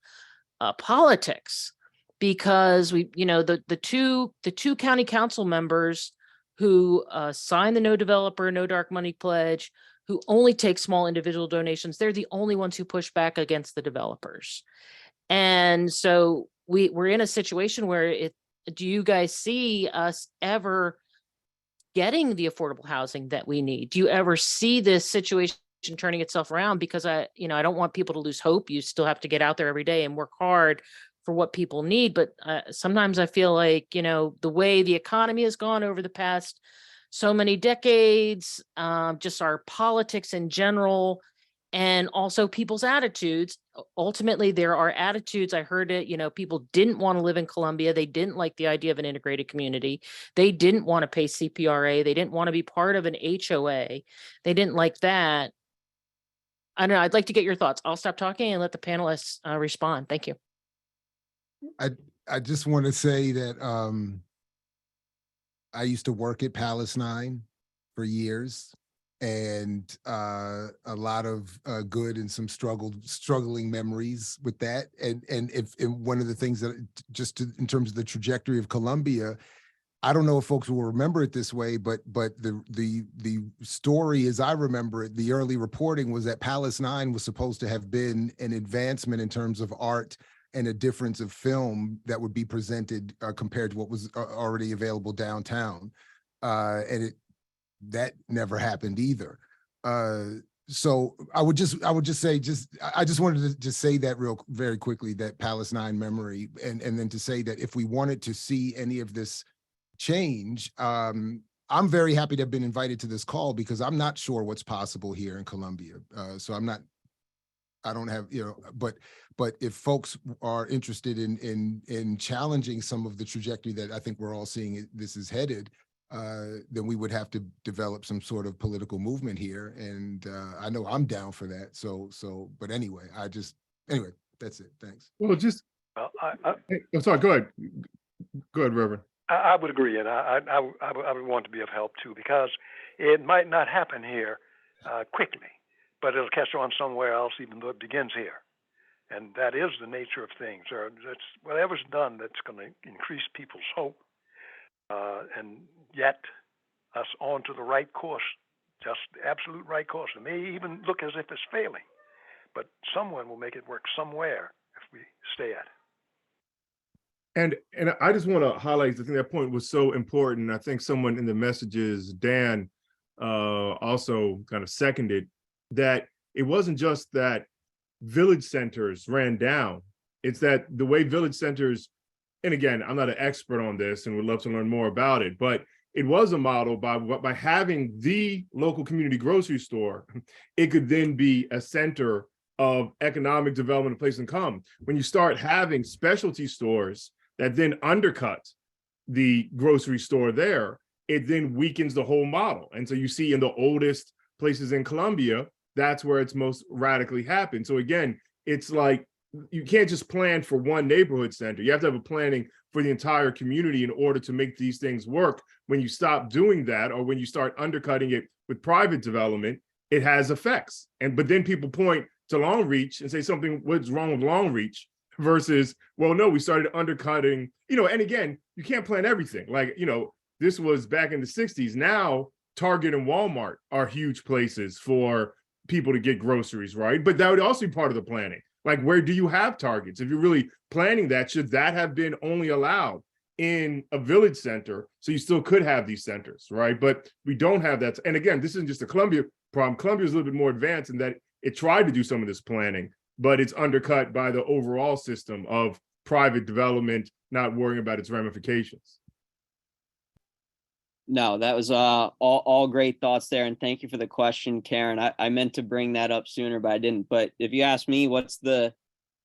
politics, because we, the two county council members who signed the no developer, no dark money pledge, who only take small individual donations, they're the only ones who push back against the developers. And so we're in a situation where do you guys see us ever getting the affordable housing that we need? Do you ever see this situation turning itself around? Because I don't want people to lose hope. You still have to get out there every day and work hard for what people need. But sometimes I feel like, the way the economy has gone over the past so many decades, just our politics in general, and also people's attitudes. Ultimately, there are attitudes. I heard it, people didn't want to live in Columbia. They didn't like the idea of an integrated community. They didn't want to pay CPRA. They didn't want to be part of an HOA. They didn't like that. I don't know. I'd like to get your thoughts. I'll stop talking and let the panelists respond. Thank you. I just want to say that I used to work at Palace 9 for years, and a lot of good and some struggling memories with that. And one of the things that in terms of the trajectory of Columbia, I don't know if folks will remember it this way, but the story as I remember it, the early reporting was that Palace 9 was supposed to have been an advancement in terms of art and a difference of film that would be presented compared to what was already available downtown. And that never happened either. So I would just say, I just wanted to say that very quickly, that Palace 9 memory, and then to say that if we wanted to see any of this change, I'm very happy to have been invited to this call, because I'm not sure what's possible here in Columbia. So I don't have, but if folks are interested in challenging some of the trajectory that I think we're all seeing this is headed, then we would have to develop some sort of political movement here. And I know I'm down for that. But anyway, that's it. Thanks. Well, I'm sorry, go ahead. Go ahead, Reverend. I would agree, and I would want to be of help too, because it might not happen here quickly, but it'll catch on somewhere else, even though it begins here. And that is the nature of things. That's whatever's done that's going to increase people's hope and get us onto the right course, just the absolute right course. It may even look as if it's failing, but someone will make it work somewhere if we stay at it. And I just want to highlight, I think that point was so important. I think someone in the messages, Dan, also kind of seconded that it wasn't just that village centers ran down. It's that the way village centers, and again, I'm not an expert on this and would love to learn more about it, but it was a model by having the local community grocery store, it could then be a center of economic development, place income. When you start having specialty stores that then undercut the grocery store there, it then weakens the whole model. And so you see in the oldest places in Columbia, that's where it's most radically happened. So again, it's like, you can't just plan for one neighborhood center. You have to have a planning for the entire community in order to make these things work. When you stop doing that, or when you start undercutting it with private development, it has effects. But then people point to Long Reach and say what's wrong with Long Reach? Versus, well, no, we started undercutting, and again, you can't plan everything. Like, this was back in the 60s. Now, Target and Walmart are huge places for people to get groceries, right? But that would also be part of the planning. Like, where do you have Targets? If you're really planning that, should that have been only allowed in a village center? So you still could have these centers, right? But we don't have that. And again, this isn't just a Columbia problem. Columbia is a little bit more advanced in that it tried to do some of this planning, but it's undercut by the overall system of private development, not worrying about its ramifications. No, that was all great thoughts there. And thank you for the question, Karen. I meant to bring that up sooner, but I didn't. But if you ask me, what's the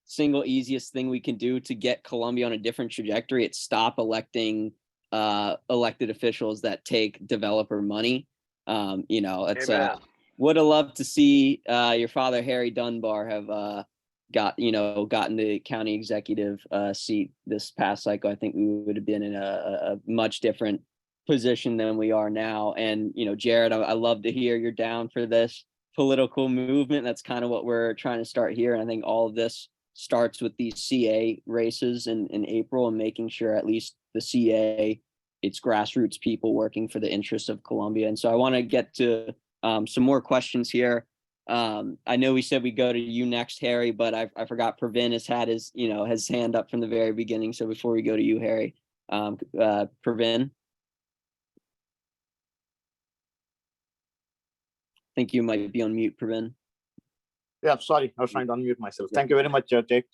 single easiest thing we can do to get Columbia on a different trajectory? It's stop electing elected officials that take developer money. You know, it's Amen. would have loved to see your father Harry Dunbar have gotten the county executive seat this past cycle. I think we would have been in a much different position than we are now. And you know, Jared, I love to hear you're down for this political movement. That's kind of what we're trying to start here. And I think all of this starts with these CA races in April, and making sure at least the CA, it's grassroots people working for the interests of Columbia. And so I want to get to some more questions here. I know we said we go to you next, Harry, but I forgot Pravin has had his hand up from the very beginning. So before we go to you, Harry, Pravin. I think you might be on mute, Pravin. Yeah, sorry, I was trying to unmute myself. Thank you very much, Jake.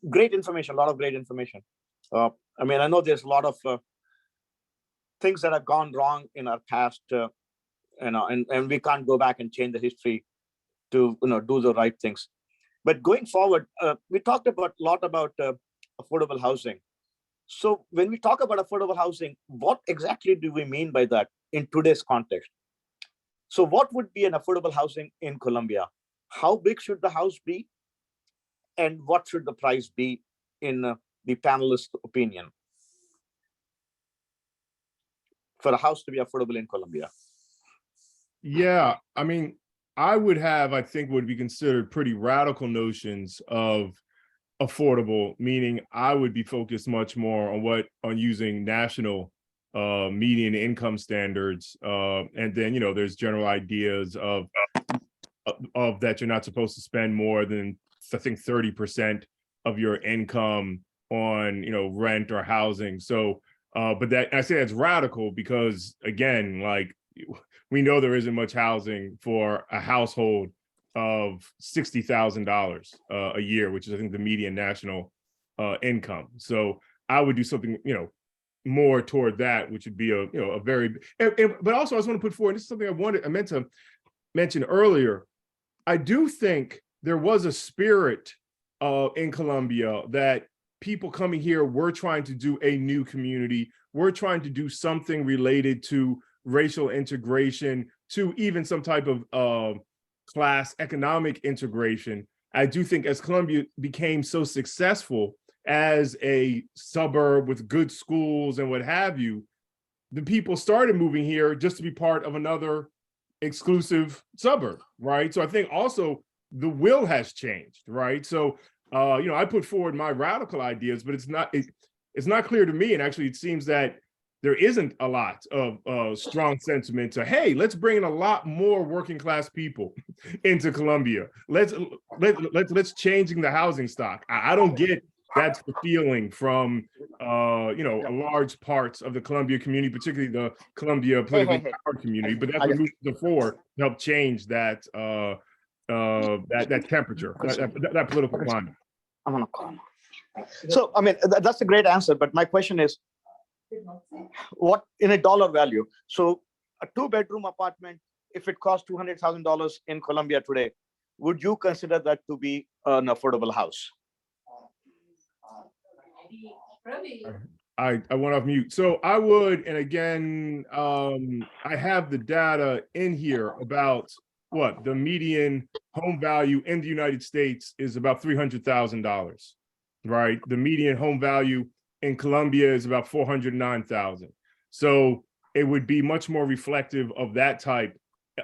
Great information, a lot of great information. I mean, I know there's a lot of things that have gone wrong in our past, and we can't go back and change the history to do the right things. But going forward, we talked a lot about affordable housing. So when we talk about affordable housing, what exactly do we mean by that in today's context? So what would be an affordable housing in Colombia? How big should the house be? And what should the price be in the panelist opinion for a house to be affordable in Colombia? Yeah, I mean, I think would be considered pretty radical notions of affordable, meaning I would be focused much more on using national median income standards. And then, there's general ideas of that you're not supposed to spend more than, I think, 30% of your income on, rent or housing. So, but I say that's radical because, again, like, we know there isn't much housing for a household of $60,000 a year, which is, I think, the median national income. So I would do something, more toward that, which would be a very, but also I just want to put forward, this is something I meant to mention earlier. I do think there was a spirit in Colombia that people coming here were trying to do a new community. We're trying to do something related to racial integration, to even some type of class economic integration. I do think as Colombia became so successful as a suburb with good schools and what have you, the people started moving here just to be part of another exclusive suburb, right? So I think also the will has changed, right? So, I put forward my radical ideas, but it's not clear to me. And actually, it seems that there isn't a lot of strong sentiment to, hey, let's bring in a lot more working class people into Colombia. Let's changing the housing stock. I don't get that's the feeling from large parts of the Colombia community, particularly the Colombia politically powered community. But that's what moved to the fore to help change that that temperature, that political climate. I'm on a call. So I mean, that's a great answer. But my question is, what in a dollar value? So a 2-bedroom apartment, if it costs $200,000 in Colombia today, would you consider that to be an affordable house? I went off mute. So I would, and again, I have the data in here about what the median home value in the United States is about $300,000, right? The median home value in Colombia is about $409,000. So it would be much more reflective of that type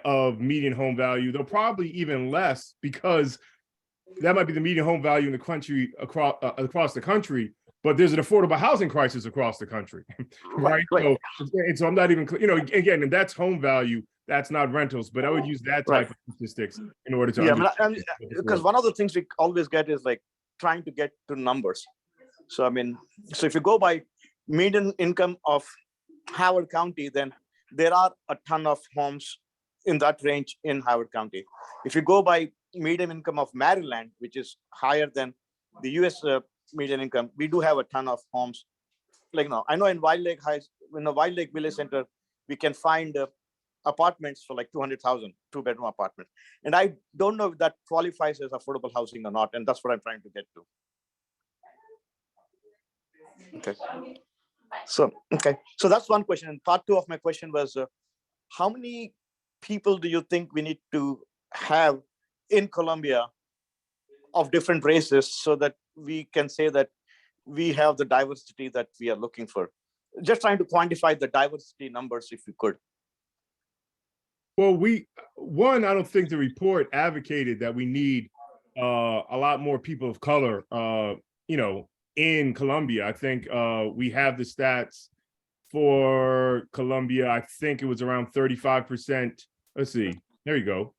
of median home value, though probably even less, because that might be the median home value in the country across the country, but there's an affordable housing crisis across the country, right? So I'm not even, again, and that's home value, that's not rentals, but I would use that type of statistics in order to because one of the things we always get is like trying to get to numbers. So I mean, so if you go by median income of Howard County, then there are a ton of homes in that range in Howard County. If you go by median income of Maryland, which is higher than the US median income, we do have a ton of homes. Like now, I know in Wild Lake Village Center, we can find apartments for like 200,000, 2-bedroom apartments. And I don't know if that qualifies as affordable housing or not. And that's what I'm trying to get to. Okay. So that's one question. And part two of my question was, how many people do you think we need to have in Colombia of different races so that we can say that we have the diversity that we are looking for? Just trying to quantify the diversity numbers, if we could. Well, I don't think the report advocated that we need a lot more people of color, in Colombia. I think we have the stats for Colombia. I think it was around 35%. Let's see. There you go.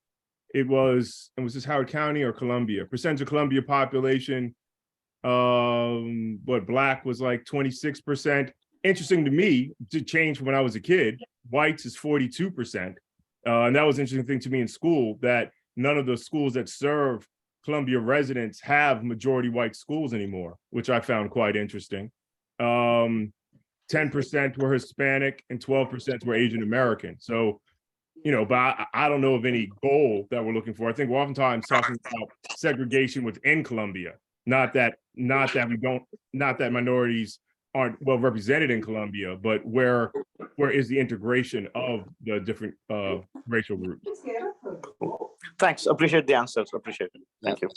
Was this Howard County or Columbia? Percentage of Columbia population, Black was like 26%. Interesting to me, to change from when I was a kid. Whites is 42%. And that was an interesting thing to me in school, that none of the schools that serve Columbia residents have majority white schools anymore, which I found quite interesting. 10% were Hispanic and 12% were Asian American. So, but I don't know of any goal that we're looking for. I think we're oftentimes talking about segregation within Colombia, not that minorities aren't well represented in Colombia, but where is the integration of the different racial groups? Thanks. Appreciate the answers. Appreciate it. Thank you.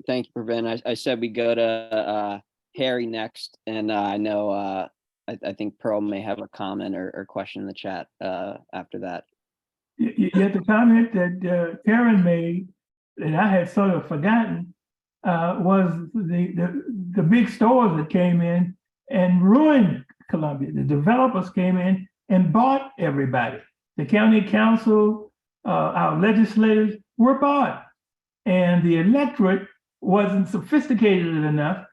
Thank you, Reverend. I said we go to Harry next, and I know I think Pearl may have a comment or question in the chat after that. Yeah, the comment that Karen made that I had sort of forgotten was the big stores that came in and ruined Colombia. The developers came in and bought everybody. The county council, our legislators were bought, and the electorate wasn't sophisticated enough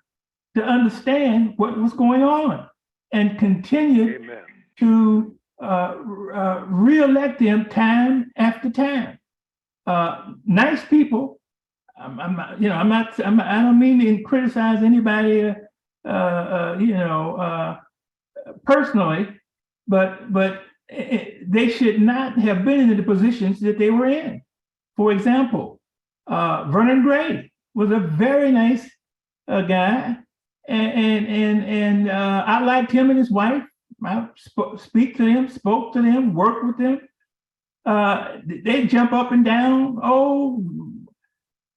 to understand what was going on, and continued to re-elect them time after time. Nice people. I don't mean to criticize anybody, personally, but they should not have been in the positions that they were in. For example, Vernon Gray was a very nice guy, and I liked him and his wife. I spoke to them, worked with them. They jump up and down.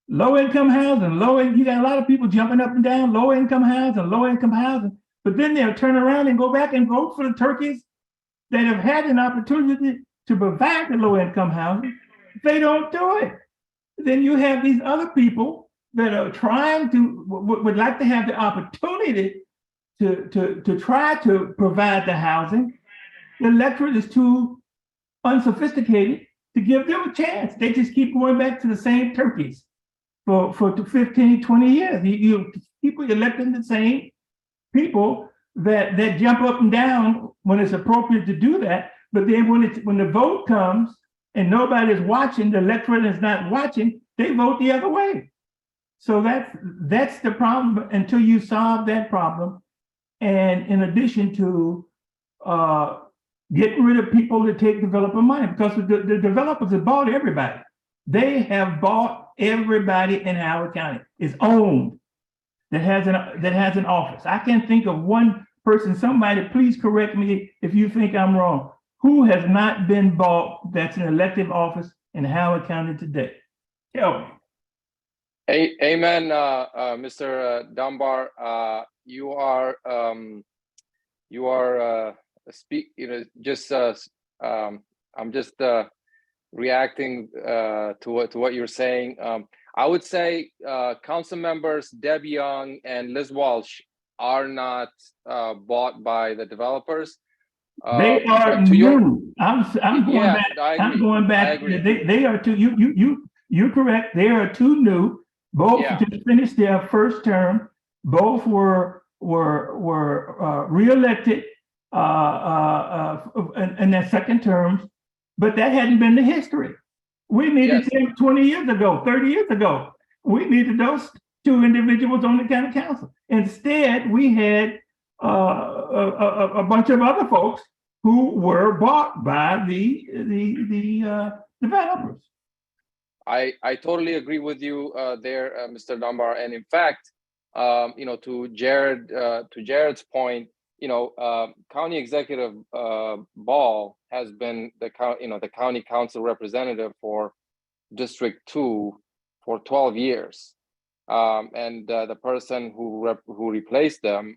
Low-income housing, you got a lot of people jumping up and down, low-income housing, but then they'll turn around and go back and vote for the turkeys that have had an opportunity to provide the low-income housing. They don't do it. Then you have these other people that are trying to, would like to have the opportunity to try to provide the housing. The electorate is too unsophisticated to give them a chance. They just keep going back to the same turkeys for 15, 20 years. You people electing the same people that jump up and down when it's appropriate to do that. But then when the vote comes and nobody's watching, the electorate is not watching, they vote the other way. So that's the problem until you solve that problem. And in addition to getting rid of people that take developer money, because the developers have bought everybody. They have bought everybody in Howard County. It's owned that has an office. I can't think of one person. Somebody please correct me if you think I'm wrong. Who has not been bought that's an elective office in Howard County today? Tell me. Amen, Mr. Dunbar. You are I'm just reacting to what you're saying. I would say council members Deb Young and Liz Walsh are not bought by the developers. They are new. I'm going back. I'm going back. They are two. You're correct. They are two new. Both just finished their first term. Both were reelected in their second terms, but that hadn't been the history. We needed them 20 years ago, 30 years ago. We needed those two individuals on the county council. Instead, we had a bunch of other folks who were bought by the developers. I totally agree with you there, Mr. Dunbar. And in fact, to Jared's point, County Executive Ball has been the county council representative for District 2 for 12 years. And the person who replaced them,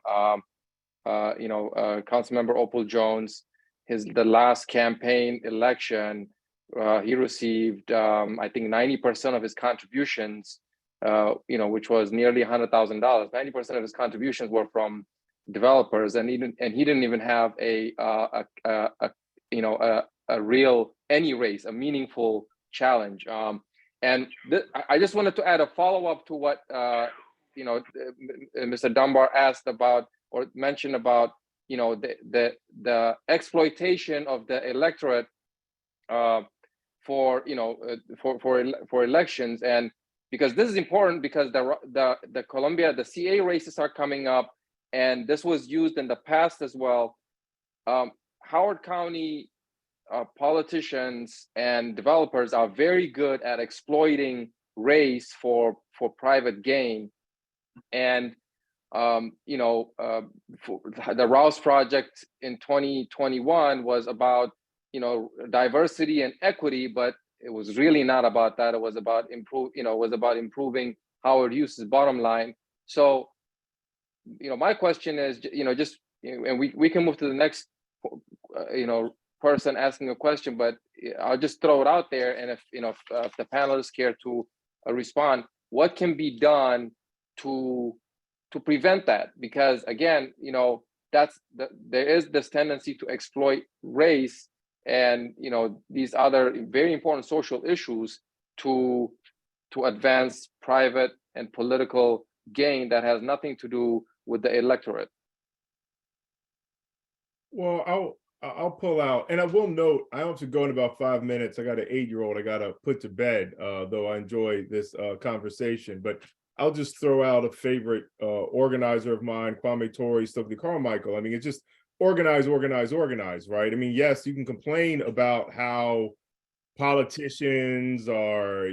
Councilmember Opal Jones, the last campaign election, he received, I think, 90% of his contributions, which was nearly $100,000. 90% of his contributions were from developers, and he didn't even have a real race, a meaningful challenge. I just wanted to add a follow-up to what Mr. Dunbar asked about or mentioned about the exploitation of the electorate for elections, and because this is important because the Columbia, the CA races are coming up, and this was used in the past as well. Howard County politicians and developers are very good at exploiting race for private gain, and the Rouse Project in 2021 was about diversity and equity, but it was really not about that. It was about improving Howard Hughes's bottom line. So my question is, and we can move to the next person asking a question, but I'll just throw it out there, and if the panelists care to respond, what can be done to prevent that? Because again, there is this tendency to exploit race and these other very important social issues to advance private and political gain that has nothing to do with the electorate. Well, I'll pull out, and I will note, I have to go in about 5 minutes. I got an 8-year-old I got to put to bed, though I enjoy this conversation. But I'll just throw out a favorite organizer of mine, Kwame Tori, Stokely Carmichael. I mean, it's just organize, organize, organize, right? I mean, yes, you can complain about how politicians are,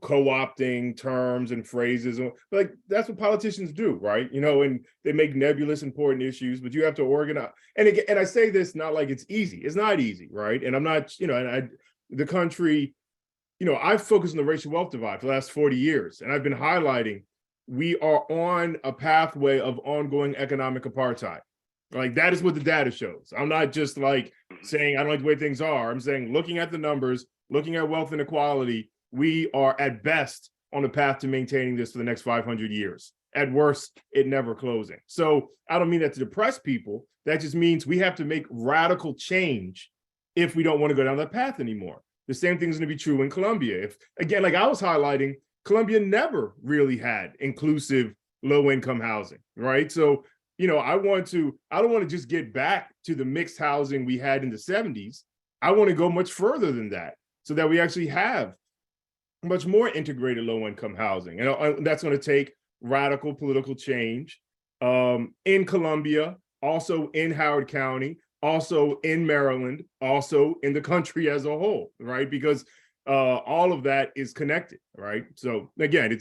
co-opting terms and phrases, like that's what politicians do, right? And they make nebulous important issues, but you have to organize. And again, and I say this not like it's easy. It's not easy, right? And I'm not, the country, I've focused on the racial wealth divide for the last 40 years, and I've been highlighting we are on a pathway of ongoing economic apartheid. Like that is what the data shows. I'm not just like saying I don't like the way things are. I'm saying looking at the numbers, looking at wealth inequality, we are at best on the path to maintaining this for the next 500 years. At worst, it never closing. So I don't mean that to depress people. That just means we have to make radical change if we don't want to go down that path anymore. The same thing is going to be true in Columbia. If, again, like I was highlighting, Columbia never really had inclusive low-income housing, right? So, I don't want to just get back to the mixed housing we had in the 70s. I want to go much further than that so that we actually have much more integrated low-income housing. And that's going to take radical political change in Columbia, also in Howard County, also in Maryland, also in the country as a whole, right? Because all of that is connected, right? So again,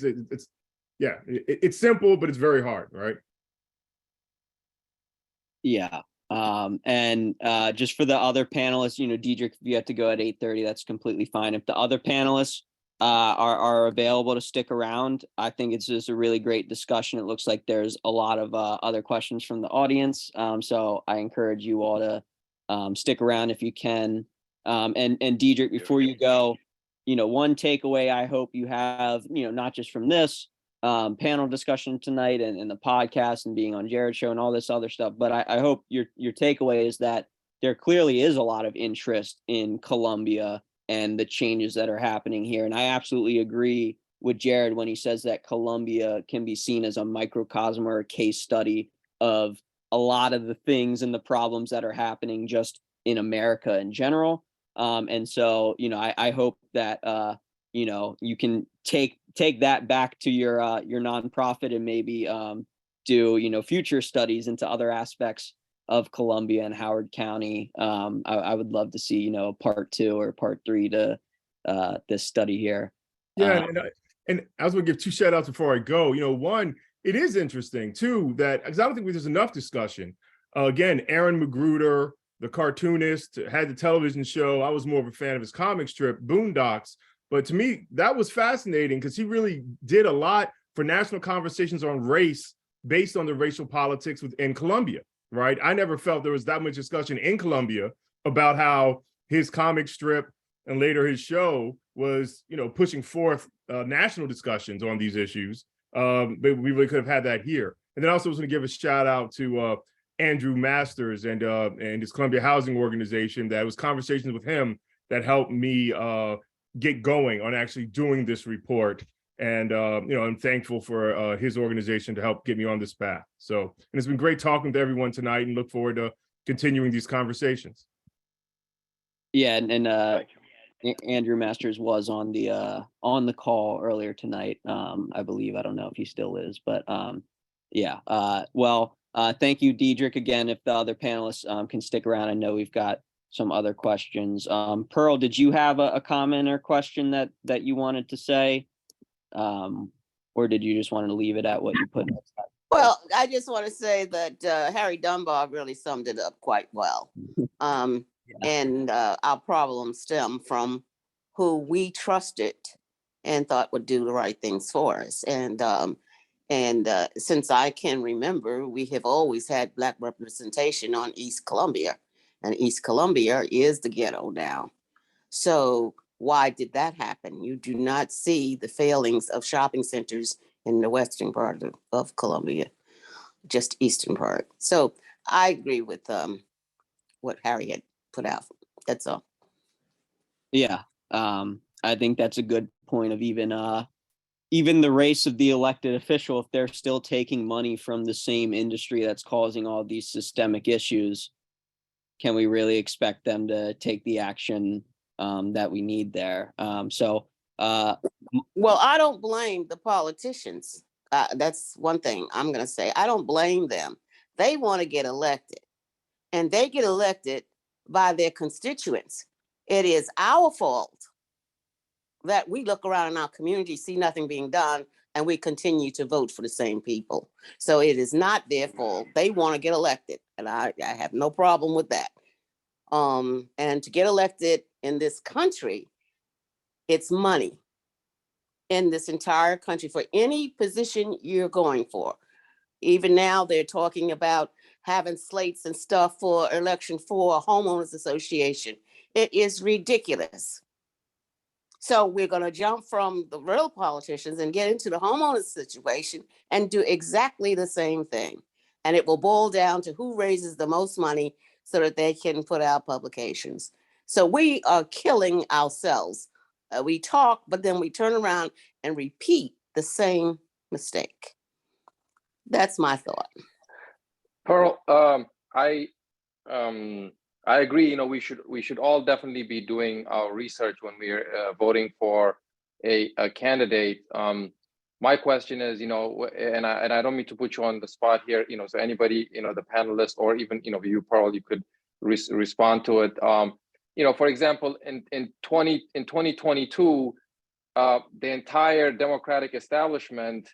it's simple, but it's very hard, right? Yeah. And just for the other panelists, Dedrick, if you have to go at 8:30, that's completely fine. If the other panelists are available to stick around, I think it's just a really great discussion. It looks like there's a lot of other questions from the audience. So I encourage you all to stick around if you can. And Dedrick, before you go, one takeaway I hope you have, not just from this panel discussion tonight and the podcast and being on Jared's show and all this other stuff, but I hope your takeaway is that there clearly is a lot of interest in Columbia and the changes that are happening here. And I absolutely agree with Jared when he says that Columbia can be seen as a microcosm or a case study of a lot of the things and the problems that are happening just in America in general. And so, I hope that, you can take that back to your nonprofit and maybe do, future studies into other aspects of Columbia and Howard County. I would love to see, part 2 or part 3 to this study here. Yeah, and I was going to give 2 shout outs before I go. One, it is interesting too that, because I don't think there's enough discussion Again, Aaron Magruder, the cartoonist, had the television show. I was more of a fan of his comic strip, Boondocks. But to me, that was fascinating because he really did a lot for national conversations on race based on the racial politics within Colombia, right? I never felt there was that much discussion in Colombia about how his comic strip and later his show was, pushing forth national discussions on these issues. But we really could have had that here. And then I also was going to give a shout out to Andrew Masters and his Columbia Housing Organization. That was conversations with him that helped me get going on actually doing this report. And, I'm thankful for his organization to help get me on this path. So, and it's been great talking to everyone tonight and look forward to continuing these conversations. Yeah, and Andrew Masters was on the call earlier tonight, I believe. I don't know if he still is, but yeah. Thank you, Dedrick. Again, if the other panelists can stick around, I know we've got some other questions. Pearl, did you have a comment or question that you wanted to say? Or did you just want to leave it at what you put? Well, I just want to say that Harry Dunbar really summed it up quite well. And our problems stem from who we trusted and thought would do the right things for us. And since I can remember, we have always had Black representation on East Columbia, and East Columbia is the ghetto now. So why did that happen? You do not see the failings of shopping centers in the western part of Columbia, just eastern part. So I agree with what Harry had put out. That's all. Yeah, I think that's a good point of even the race of the elected official. If they're still taking money from the same industry that's causing all these systemic issues, can we really expect them to take the action that we need there? Well, I don't blame the politicians. That's one thing I'm going to say. I don't blame them. They want to get elected, and they get elected by their constituents. It is our fault that we look around in our community, see nothing being done, and we continue to vote for the same people. So it is not their fault. They want to get elected, and I have no problem with that. And to get elected in this country, it's money in this entire country for any position you're going for. Even now, they're talking about having slates and stuff for election for a homeowners association. It is ridiculous. So we're going to jump from the real politicians and get into the homeowners situation and do exactly the same thing. And it will boil down to who raises the most money so that they can put out publications. So we are killing ourselves. We talk, but then we turn around and repeat the same mistake. That's my thought. Pearl, I agree. We should all definitely be doing our research when we're voting for a candidate. My question is, and I don't mean to put you on the spot here. So anybody, the panelists, or even you, Pearl, you could respond to it. For example, in 2022, the entire Democratic establishment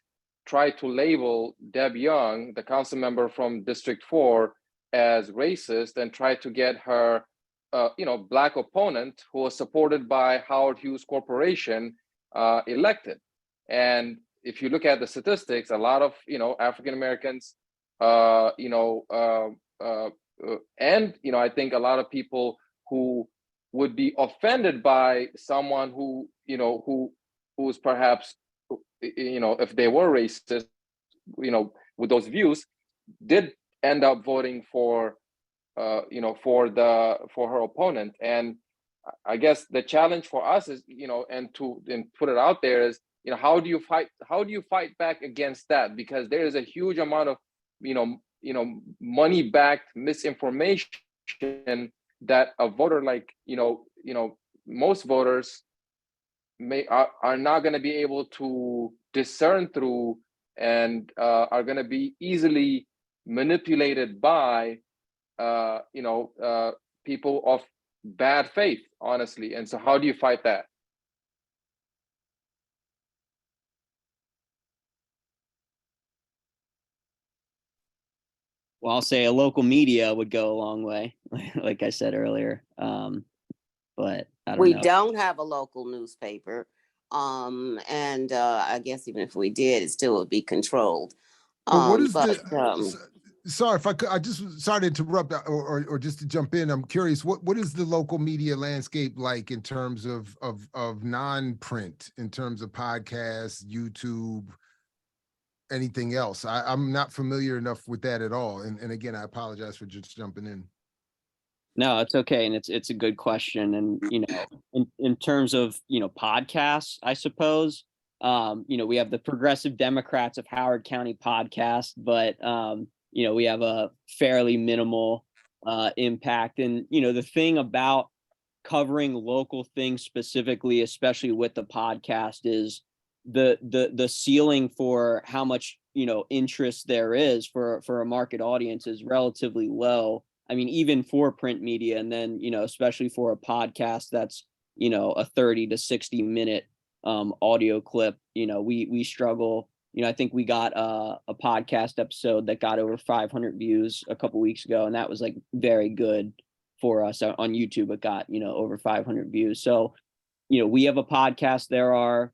tried to label Deb Young, the council member from District 4, as racist and tried to get her, Black opponent, who was supported by Howard Hughes Corporation, elected. And if you look at the statistics, a lot of, African Americans, and, I think a lot of people who would be offended by someone who, who's perhaps, if they were racist, with those views, did end up voting for, for her opponent. And I guess the challenge for us is, and put it out there is, how do you fight back against that? Because there is a huge amount of, money-backed misinformation that a voter like, most voters are not going to be able to discern through, and are going to be easily manipulated by people of bad faith, honestly. And so how do you fight that? Well, I'll say a local media would go a long way, like I said earlier. But I don't We know. don't have a local newspaper. And I guess even if we did, it still would be controlled. But what is but sorry if I could, I just sorry to interrupt or just to jump in. I'm curious, what is the local media landscape like in terms of non-print, in terms of podcasts, YouTube, anything else? I'm not familiar enough with that at all. And again, I apologize for just jumping in. No, it's okay. And it's a good question. And, you know, in terms of, you know, podcasts, I suppose, you know, we have the Progressive Democrats of Howard County podcast, but, you know, we have a fairly minimal impact. And, you know, the thing about covering local things specifically, especially with the podcast, is the ceiling for how much, you know, interest there is for a market audience is relatively low. I mean, even for print media, and then, you know, especially for a podcast that's, you know, a 30 to 60 minute audio clip, you know, we struggle. You know, I think we got a podcast episode that got over 500 views a couple weeks ago, and that was like very good for us on YouTube. It got, you know, over 500 views. So, you know, we have a podcast. There are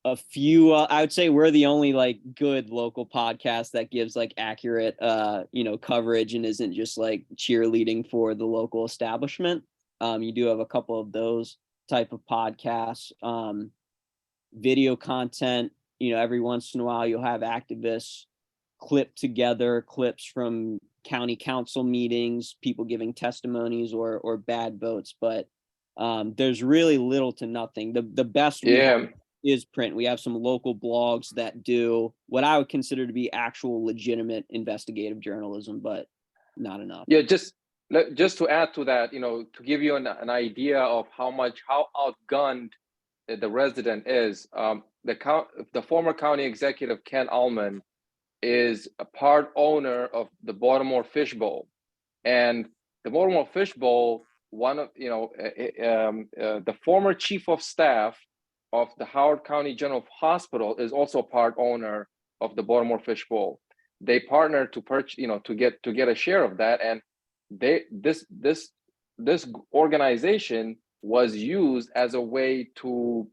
a few, I would say we're the only like good local podcast that gives like accurate, you know, coverage and isn't just like cheerleading for the local establishment. You do have a couple of those type of podcasts, video content, you know, every once in a while you'll have activists clip together clips from county council meetings, people giving testimonies or bad votes, but there's really little to nothing. The best we have is print. We have some local blogs that do what I would consider to be actual legitimate investigative journalism, but not enough. Yeah, just to add to that, you know, to give you an idea of how outgunned the resident is, the former county executive Ken Allman is a part owner of the Baltimore Fish Bowl, and the Baltimore Fish Bowl, one of, you know, the former chief of staff of the Howard County General Hospital is also part owner of the Baltimore Fish Bowl. They partnered to purchase, you know, to get a share of that, and this organization was used as a way to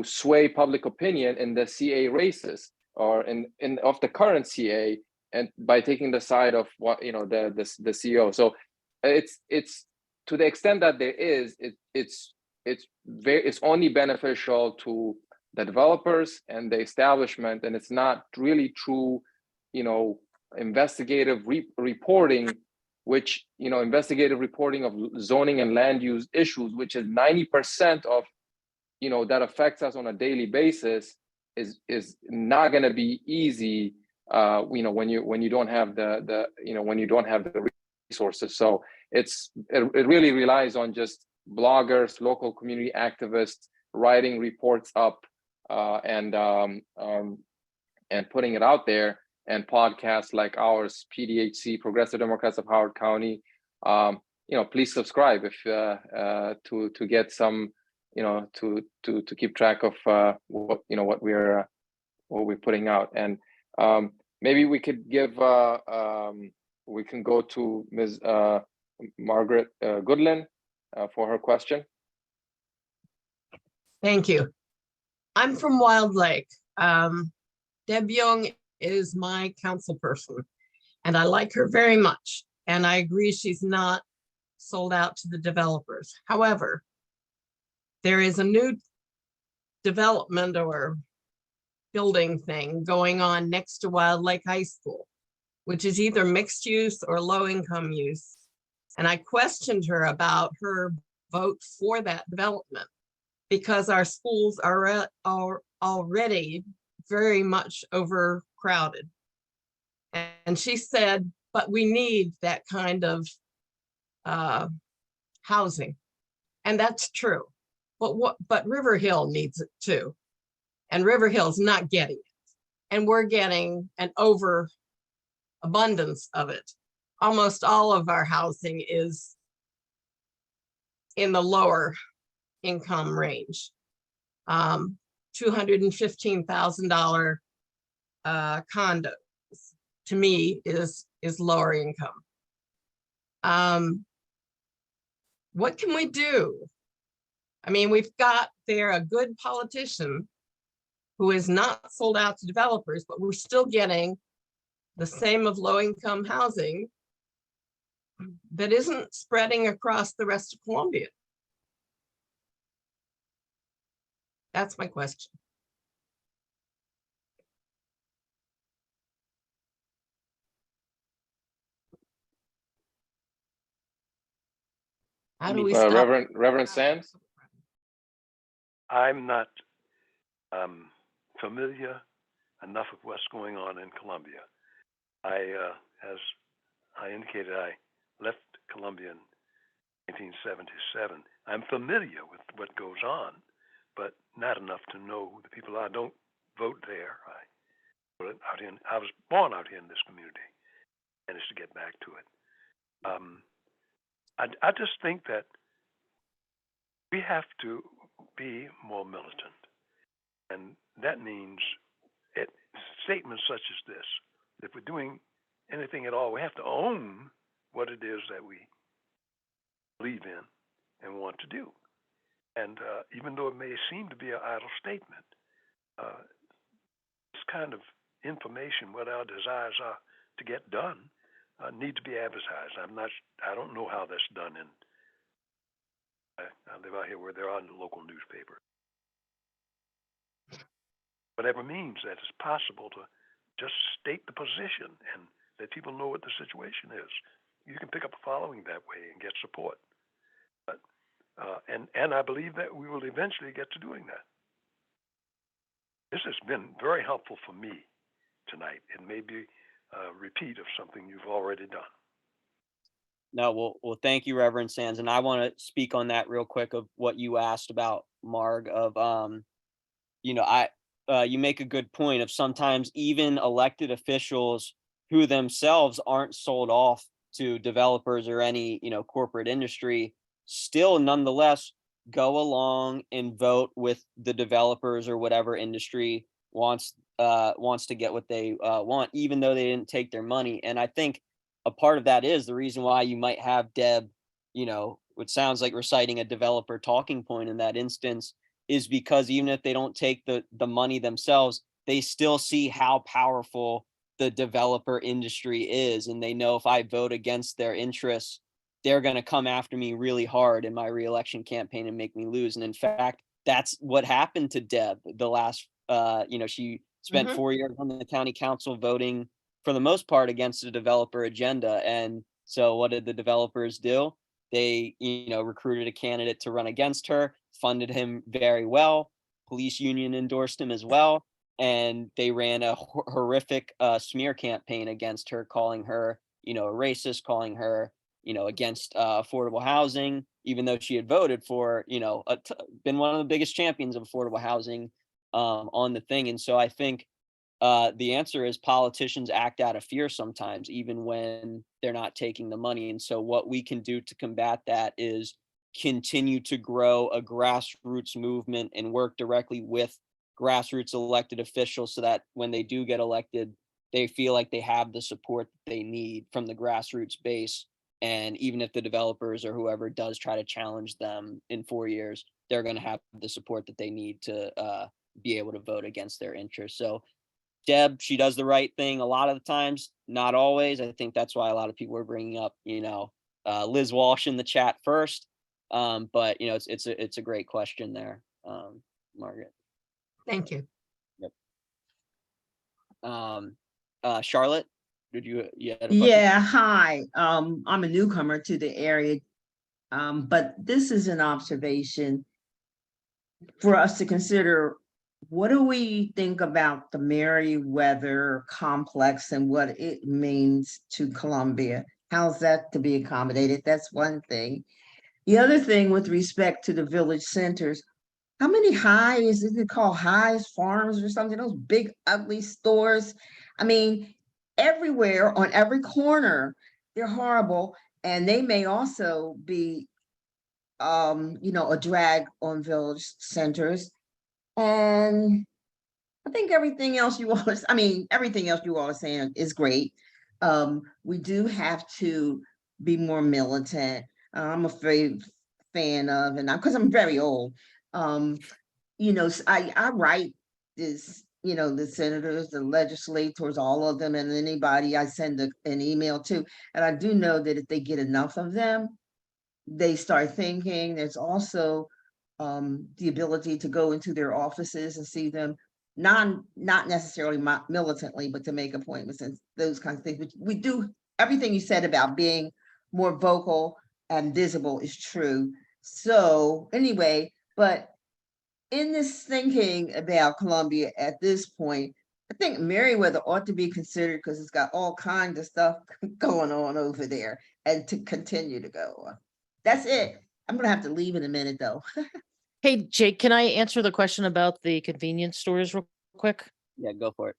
sway public opinion in the CA races, or in of the current CA, and by taking the side of what, you know, the CEO. So it's to the extent that there is, it's only beneficial to the developers and the establishment, and it's not really true, you know, investigative reporting, which, you know, investigative reporting of zoning and land use issues, which is 90% of, you know, that affects us on a daily basis, is not going to be easy, you know, when you don't have the you know, when you don't have the resources. So it really relies on just bloggers, local community activists writing reports up, and putting it out there, and podcasts like ours, PDHC, Progressive Democrats of Howard County. You know, please subscribe if to get some, you know, to keep track of what, you know, what we're putting out. And maybe we could give we can go to Ms. Margaret Goodlin for her question. Thank you. I'm from Wild Lake. Deb Young is my council person, and I like her very much. And I agree she's not sold out to the developers. However, there is a new development or building thing going on next to Wild Lake High School, which is either mixed use or low income use. And I questioned her about her vote for that development, because our schools are already very much overcrowded. And she said, but we need that kind of housing. And that's true. But River Hill needs it too. And River Hill's not getting it. And we're getting an overabundance of it. Almost all of our housing is in the lower income range. $215,000 condos. to me is lower income. What can we do? I mean, we've got there a good politician who is not sold out to developers, but we're still getting the same of low-income housing that isn't spreading across the rest of Columbia. That's my question. How do we stop? Reverend Sands? I'm not familiar enough with what's going on in Colombia. As I indicated, I left Colombia in 1977. I'm familiar with what goes on, but not enough to know who the people are. I don't vote there. I was born out here in this community. Managed to get back to it. I just think that we have to be more militant, and that means statements such as this. If we're doing anything at all, we have to own what it is that we believe in and want to do. And even though it may seem to be an idle statement, this kind of information, what our desires are to get done, need to be advertised. I don't know how that's done in. I live out here where there are no local newspapers. Whatever means that it's possible to just state the position and let people know what the situation is. You can pick up a following that way and get support. But and I believe that we will eventually get to doing that. This has been very helpful for me tonight. It may be a repeat of something you've already done. No, well, thank you, Reverend Sands. And I want to speak on that real quick of what you asked about, Marg, of, you make a good point of sometimes even elected officials who themselves aren't sold off to developers or any, corporate industry, still nonetheless go along and vote with the developers or whatever industry wants to get what they want, even though they didn't take their money. And I think a part of that is the reason why you might have Deb, what sounds like reciting a developer talking point in that instance, is because even if they don't take the money themselves, they still see how powerful the developer industry is. And they know if I vote against their interests, they're going to come after me really hard in my reelection campaign and make me lose. And in fact, that's what happened to Deb the last, she spent 4 years on the county council voting for the most part against the developer agenda. And so what did the developers do? They, recruited a candidate to run against her, funded him very well. Police union endorsed him as well. And they ran a horrific smear campaign against her, calling her, a racist, calling her, against affordable housing, even though she had voted for, been one of the biggest champions of affordable housing on the thing. And so I think the answer is politicians act out of fear sometimes, even when they're not taking the money. And so what we can do to combat that is continue to grow a grassroots movement and work directly with grassroots elected officials so that when they do get elected, they feel like they have the support that they need from the grassroots base. And even if the developers or whoever does try to challenge them in 4 years, they're going to have the support that they need to be able to vote against their interests. So Deb, she does the right thing a lot of the times, not always. I think that's why a lot of people are bringing up, Liz Walsh in the chat first. But it's a great question there, Margaret. Thank you. Yep. Charlotte, did you had a question? Yeah, hi. I'm a newcomer to the area, but this is an observation for us to consider. What do we think about the Meriwether complex and what it means to Columbia? How's that to be accommodated? That's one thing. The other thing with respect to the village centers, how many highs, is it called Highs Farms or something? Those big ugly stores. I mean, everywhere on every corner, they're horrible. And they may also be, a drag on village centers. And I think everything else you all, everything else you all are saying is great. We do have to be more militant. I'm a fan of, and because I'm very old, I write this, the senators, the legislators, all of them, and anybody I send an email to. And I do know that if they get enough of them, they start thinking. There's also the ability to go into their offices and see them, not necessarily militantly, but to make appointments and those kinds of things. But we do, everything you said about being more vocal and visible is true. So anyway, but in this thinking about Columbia at this point, I think Meriwether ought to be considered because it's got all kinds of stuff going on over there and to continue to go on. That's it. I'm gonna have to leave in a minute though. Hey, Jake, can I answer the question about the convenience stores real quick? Yeah, go for it.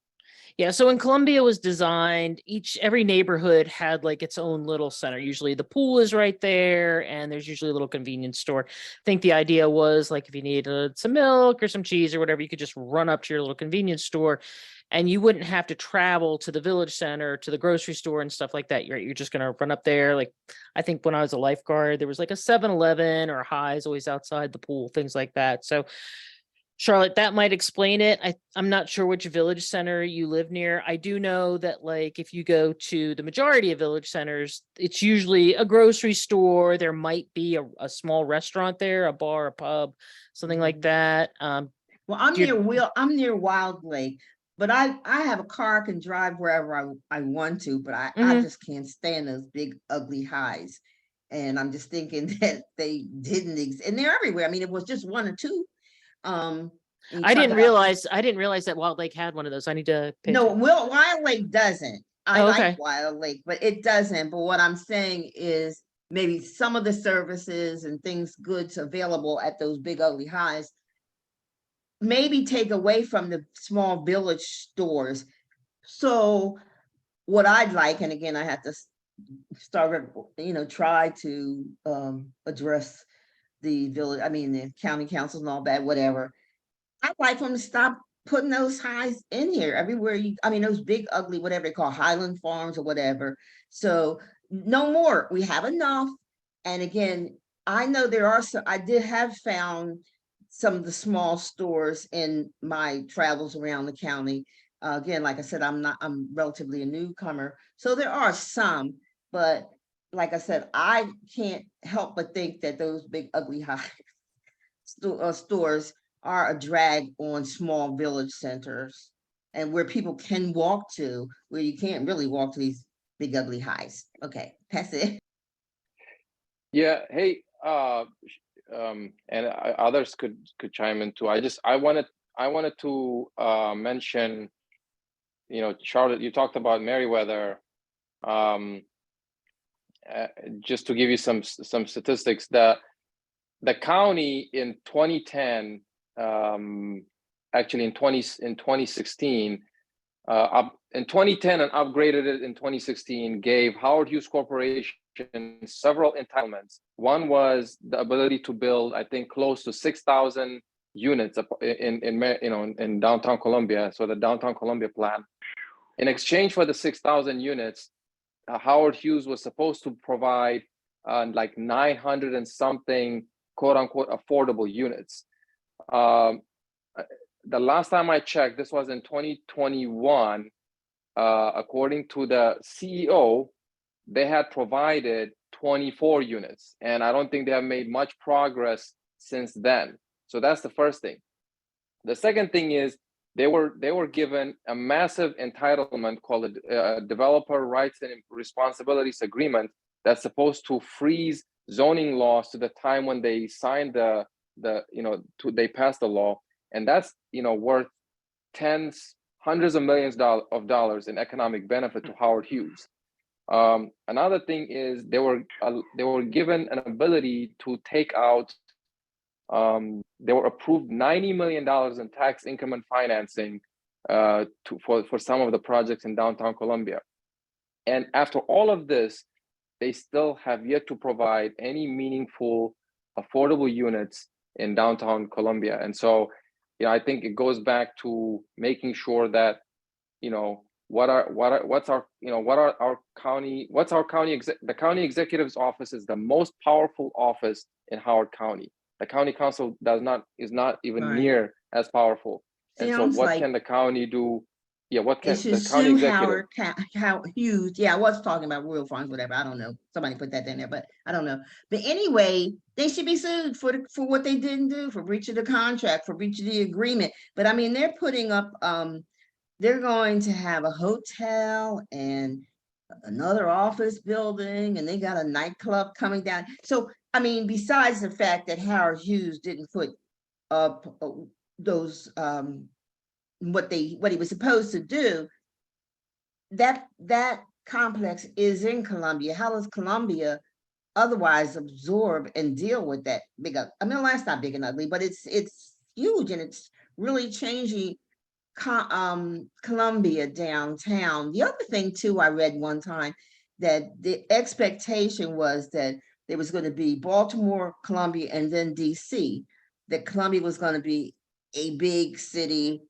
Yeah, so when Columbia was designed, every neighborhood had like its own little center. Usually the pool is right there, and there's usually a little convenience store. I think the idea was like if you needed some milk or some cheese or whatever, you could just run up to your little convenience store, and you wouldn't have to travel to the village center, to the grocery store and stuff like that. You're just gonna run up there. Like I think when I was a lifeguard, there was like a 7-Eleven or Highs always outside the pool, things like that. So Charlotte, that might explain it. I'm not sure which village center you live near. I do know that like if you go to the majority of village centers, it's usually a grocery store. There might be a small restaurant there, a bar, a pub, something like that. Well, I'm near Wild Lake, but I have a car, can drive wherever I want to, but I just can't stand those big ugly highs. And I'm just thinking that they didn't exist, and they're everywhere. I mean, it was just one or two. I didn't realize that Wild Lake had one of those. I need to pay No, Wild Lake doesn't. I Oh, okay. like Wild Lake, but it doesn't. But what I'm saying is maybe some of the services and things, goods available at those big ugly highs, maybe take away from the small village stores. So what I'd like, and again, I have to start, try to address the village, the county councils and all that, whatever. I'd like them to stop putting those highs in here everywhere. Those big, ugly, whatever they call Highland Farms or whatever. So no more. We have enough. And again, I know there are some, I did have found some of the small stores in my travels around the county. Again, like I said, I'm relatively a newcomer. So there are some, but like I said, I can't help but think that those big, ugly high stores are a drag on small village centers and where people can walk to, where you can't really walk to these big ugly highs. Okay, that's it. Yeah. Hey, and others could chime in too. I wanted to mention, Charlotte, you talked about Meriwether. Just to give you some statistics, the county in 2010, actually in 2016, in 2010 and upgraded it in 2016, gave Howard Hughes Corporation several entitlements. One was the ability to build, I think, close to 6,000 units in downtown Columbia. So the downtown Columbia plan. In exchange for the 6,000 units, Howard Hughes was supposed to provide like 900 and something quote unquote affordable units. The last time I checked, this was in 2021. According to the CEO, they had provided 24 units, and I don't think they have made much progress since then. So that's the first thing. The second thing is they were given a massive entitlement called a Developer Rights and Responsibilities Agreement that's supposed to freeze zoning laws to the time when they signed they passed the law, and that's worth hundreds of millions of dollars in economic benefit to Howard Hughes. Another thing is they were given an ability to take out. They were approved $90 million in tax increment financing for some of the projects in downtown Columbia. And after all of this, they still have yet to provide any meaningful, affordable units in downtown Columbia. And so I think it goes back to making sure that, what's our county, the county executive's office is the most powerful office in Howard County. The county council is not even Right. near as powerful. And so Sounds what like can the county do? Yeah, what they can should the county sue executive? Howard Hughes. Yeah, I was talking about rural funds, whatever. I don't know. Somebody put that in there, but I don't know. But anyway, they should be sued for what they didn't do, for breach of the contract, for breach of the agreement. But I mean, they're putting up, they're going to have a hotel and another office building, and they got a nightclub coming down. So, I mean, besides the fact that Howard Hughes didn't put up those, what he was supposed to do, that complex is in Columbia. How does Columbia otherwise absorb and deal with that big? I mean, that's not big and ugly, but it's huge, and it's really changing Columbia downtown. The other thing too, I read one time that the expectation was that there was going to be Baltimore, Columbia, and then DC. That Columbia was going to be a big city,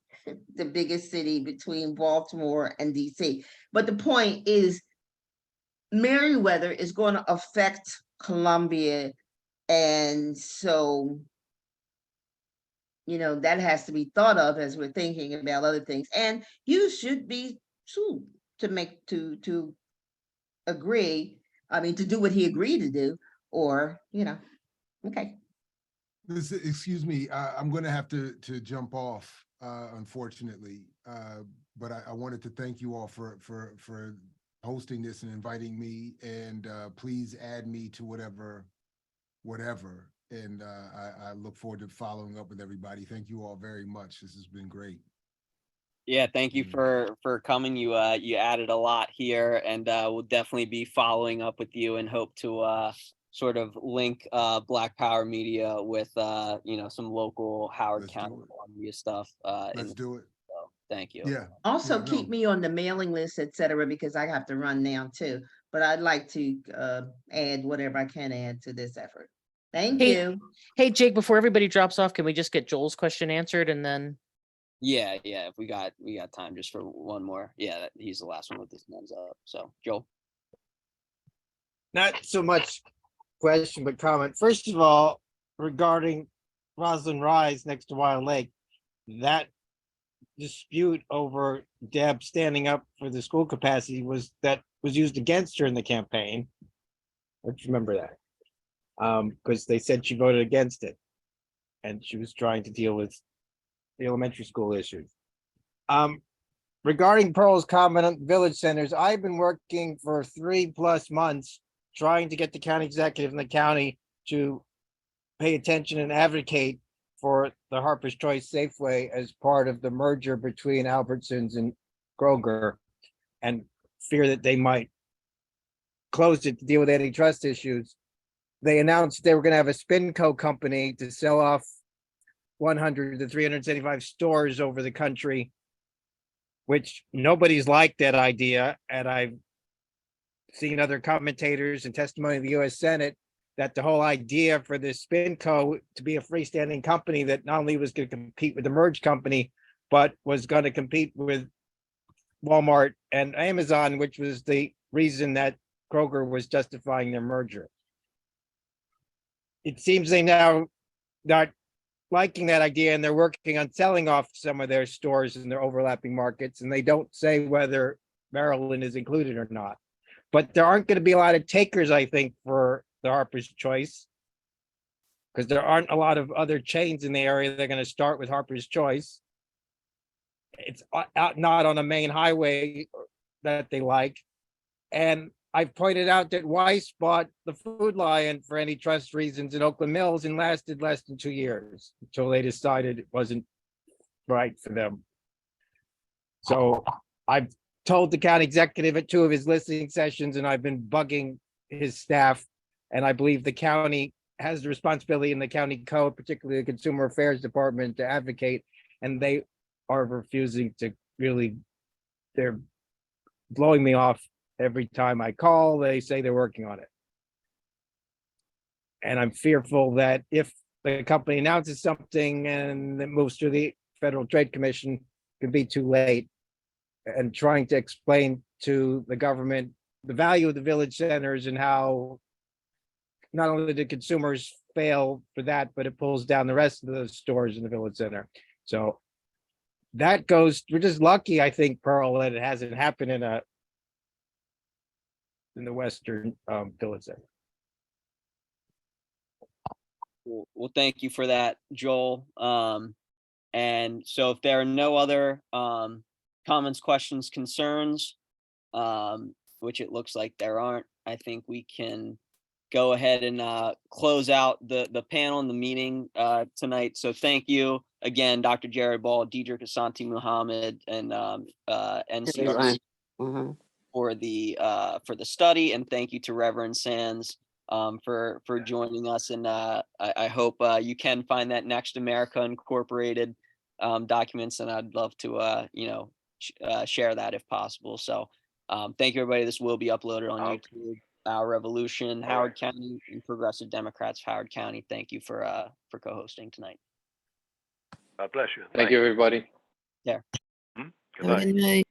the biggest city between Baltimore and DC. But the point is, Meriwether is going to affect Columbia, and so that has to be thought of as we're thinking about other things. And you should be sued to agree. I mean, to do what he agreed to do, or okay. Excuse me, I'm going to have to jump off, unfortunately. But I wanted to thank you all for hosting this and inviting me. And please add me to whatever. And I look forward to following up with everybody. Thank you all very much. This has been great. Yeah, thank you for coming. You added a lot here, and we'll definitely be following up with you and hope to sort of link Black Power Media with some local Howard County Columbia stuff. Let's do it. So, thank you. Yeah. Also, keep me on the mailing list, etc., because I have to run now too. But I'd like to add whatever I can add to this effort. Thank you. Hey, Jake, before everybody drops off, can we just get Joel's question answered and then? Yeah. If we got time just for one more. Yeah, he's the last one with his hands up. So, Joel. Not so much question, but comment. First of all, regarding Roslyn Rise next to Wild Lake, that dispute over Deb standing up for the school capacity was used against her in the campaign. Let's remember that. Because they said she voted against it, and she was trying to deal with the elementary school issues. Regarding Pearl's comment on village centers, I've been working for 3+ months trying to get the county executive and the county to pay attention and advocate for the Harper's Choice Safeway as part of the merger between Albertsons and Kroger, and fear that they might close it to deal with antitrust issues. They announced they were going to have a SpinCo company to sell off 100 to 375 stores over the country, which nobody's liked that idea. And I've seen other commentators and testimony of the U.S. Senate that the whole idea for this SpinCo to be a freestanding company that not only was going to compete with the merged company, but was going to compete with Walmart and Amazon, which was the reason that Kroger was justifying their merger. It seems they now not liking that idea, and they're working on selling off some of their stores in their overlapping markets, and they don't say whether Maryland is included or not. But there aren't going to be a lot of takers, I think, for the Harper's Choice, because there aren't a lot of other chains in the area. They're going to start with Harper's Choice. It's out, not on a main highway that they like. And I've pointed out that Weiss bought the Food Lion for antitrust reasons in Oakland Mills and lasted less than 2 years until they decided it wasn't right for them. So I've told the county executive at 2 of his listening sessions, and I've been bugging his staff. And I believe the county has the responsibility in the county code, particularly the Consumer Affairs Department, to advocate. And they are refusing to really, they're blowing me off. Every time I call, they say they're working on it. And I'm fearful that if the company announces something and it moves through the Federal Trade Commission, can be too late. And trying to explain to the government the value of the village centers and how not only do consumers fail for that, but it pulls down the rest of the stores in the village center. So that goes, we're just lucky, I think, Pearl, that it hasn't happened in the Western village center. Well, thank you for that, Joel. And so if there are no other comments, questions, concerns, which it looks like there aren't, I think we can go ahead and close out the panel and the meeting tonight. So thank you again, Dr. Jared Ball, Dedrick Asante-Muhammad, and NCRC for the study, and thank you to Reverend Sands for joining us. And I hope you can find that Next America Incorporated documents, and I'd love to share that if possible. So thank you, everybody. This will be uploaded on YouTube. Our Revolution, Howard County, and Progressive Democrats of Howard County. Thank you for co-hosting tonight. God bless you. Thank you, everybody. Yeah. Good night.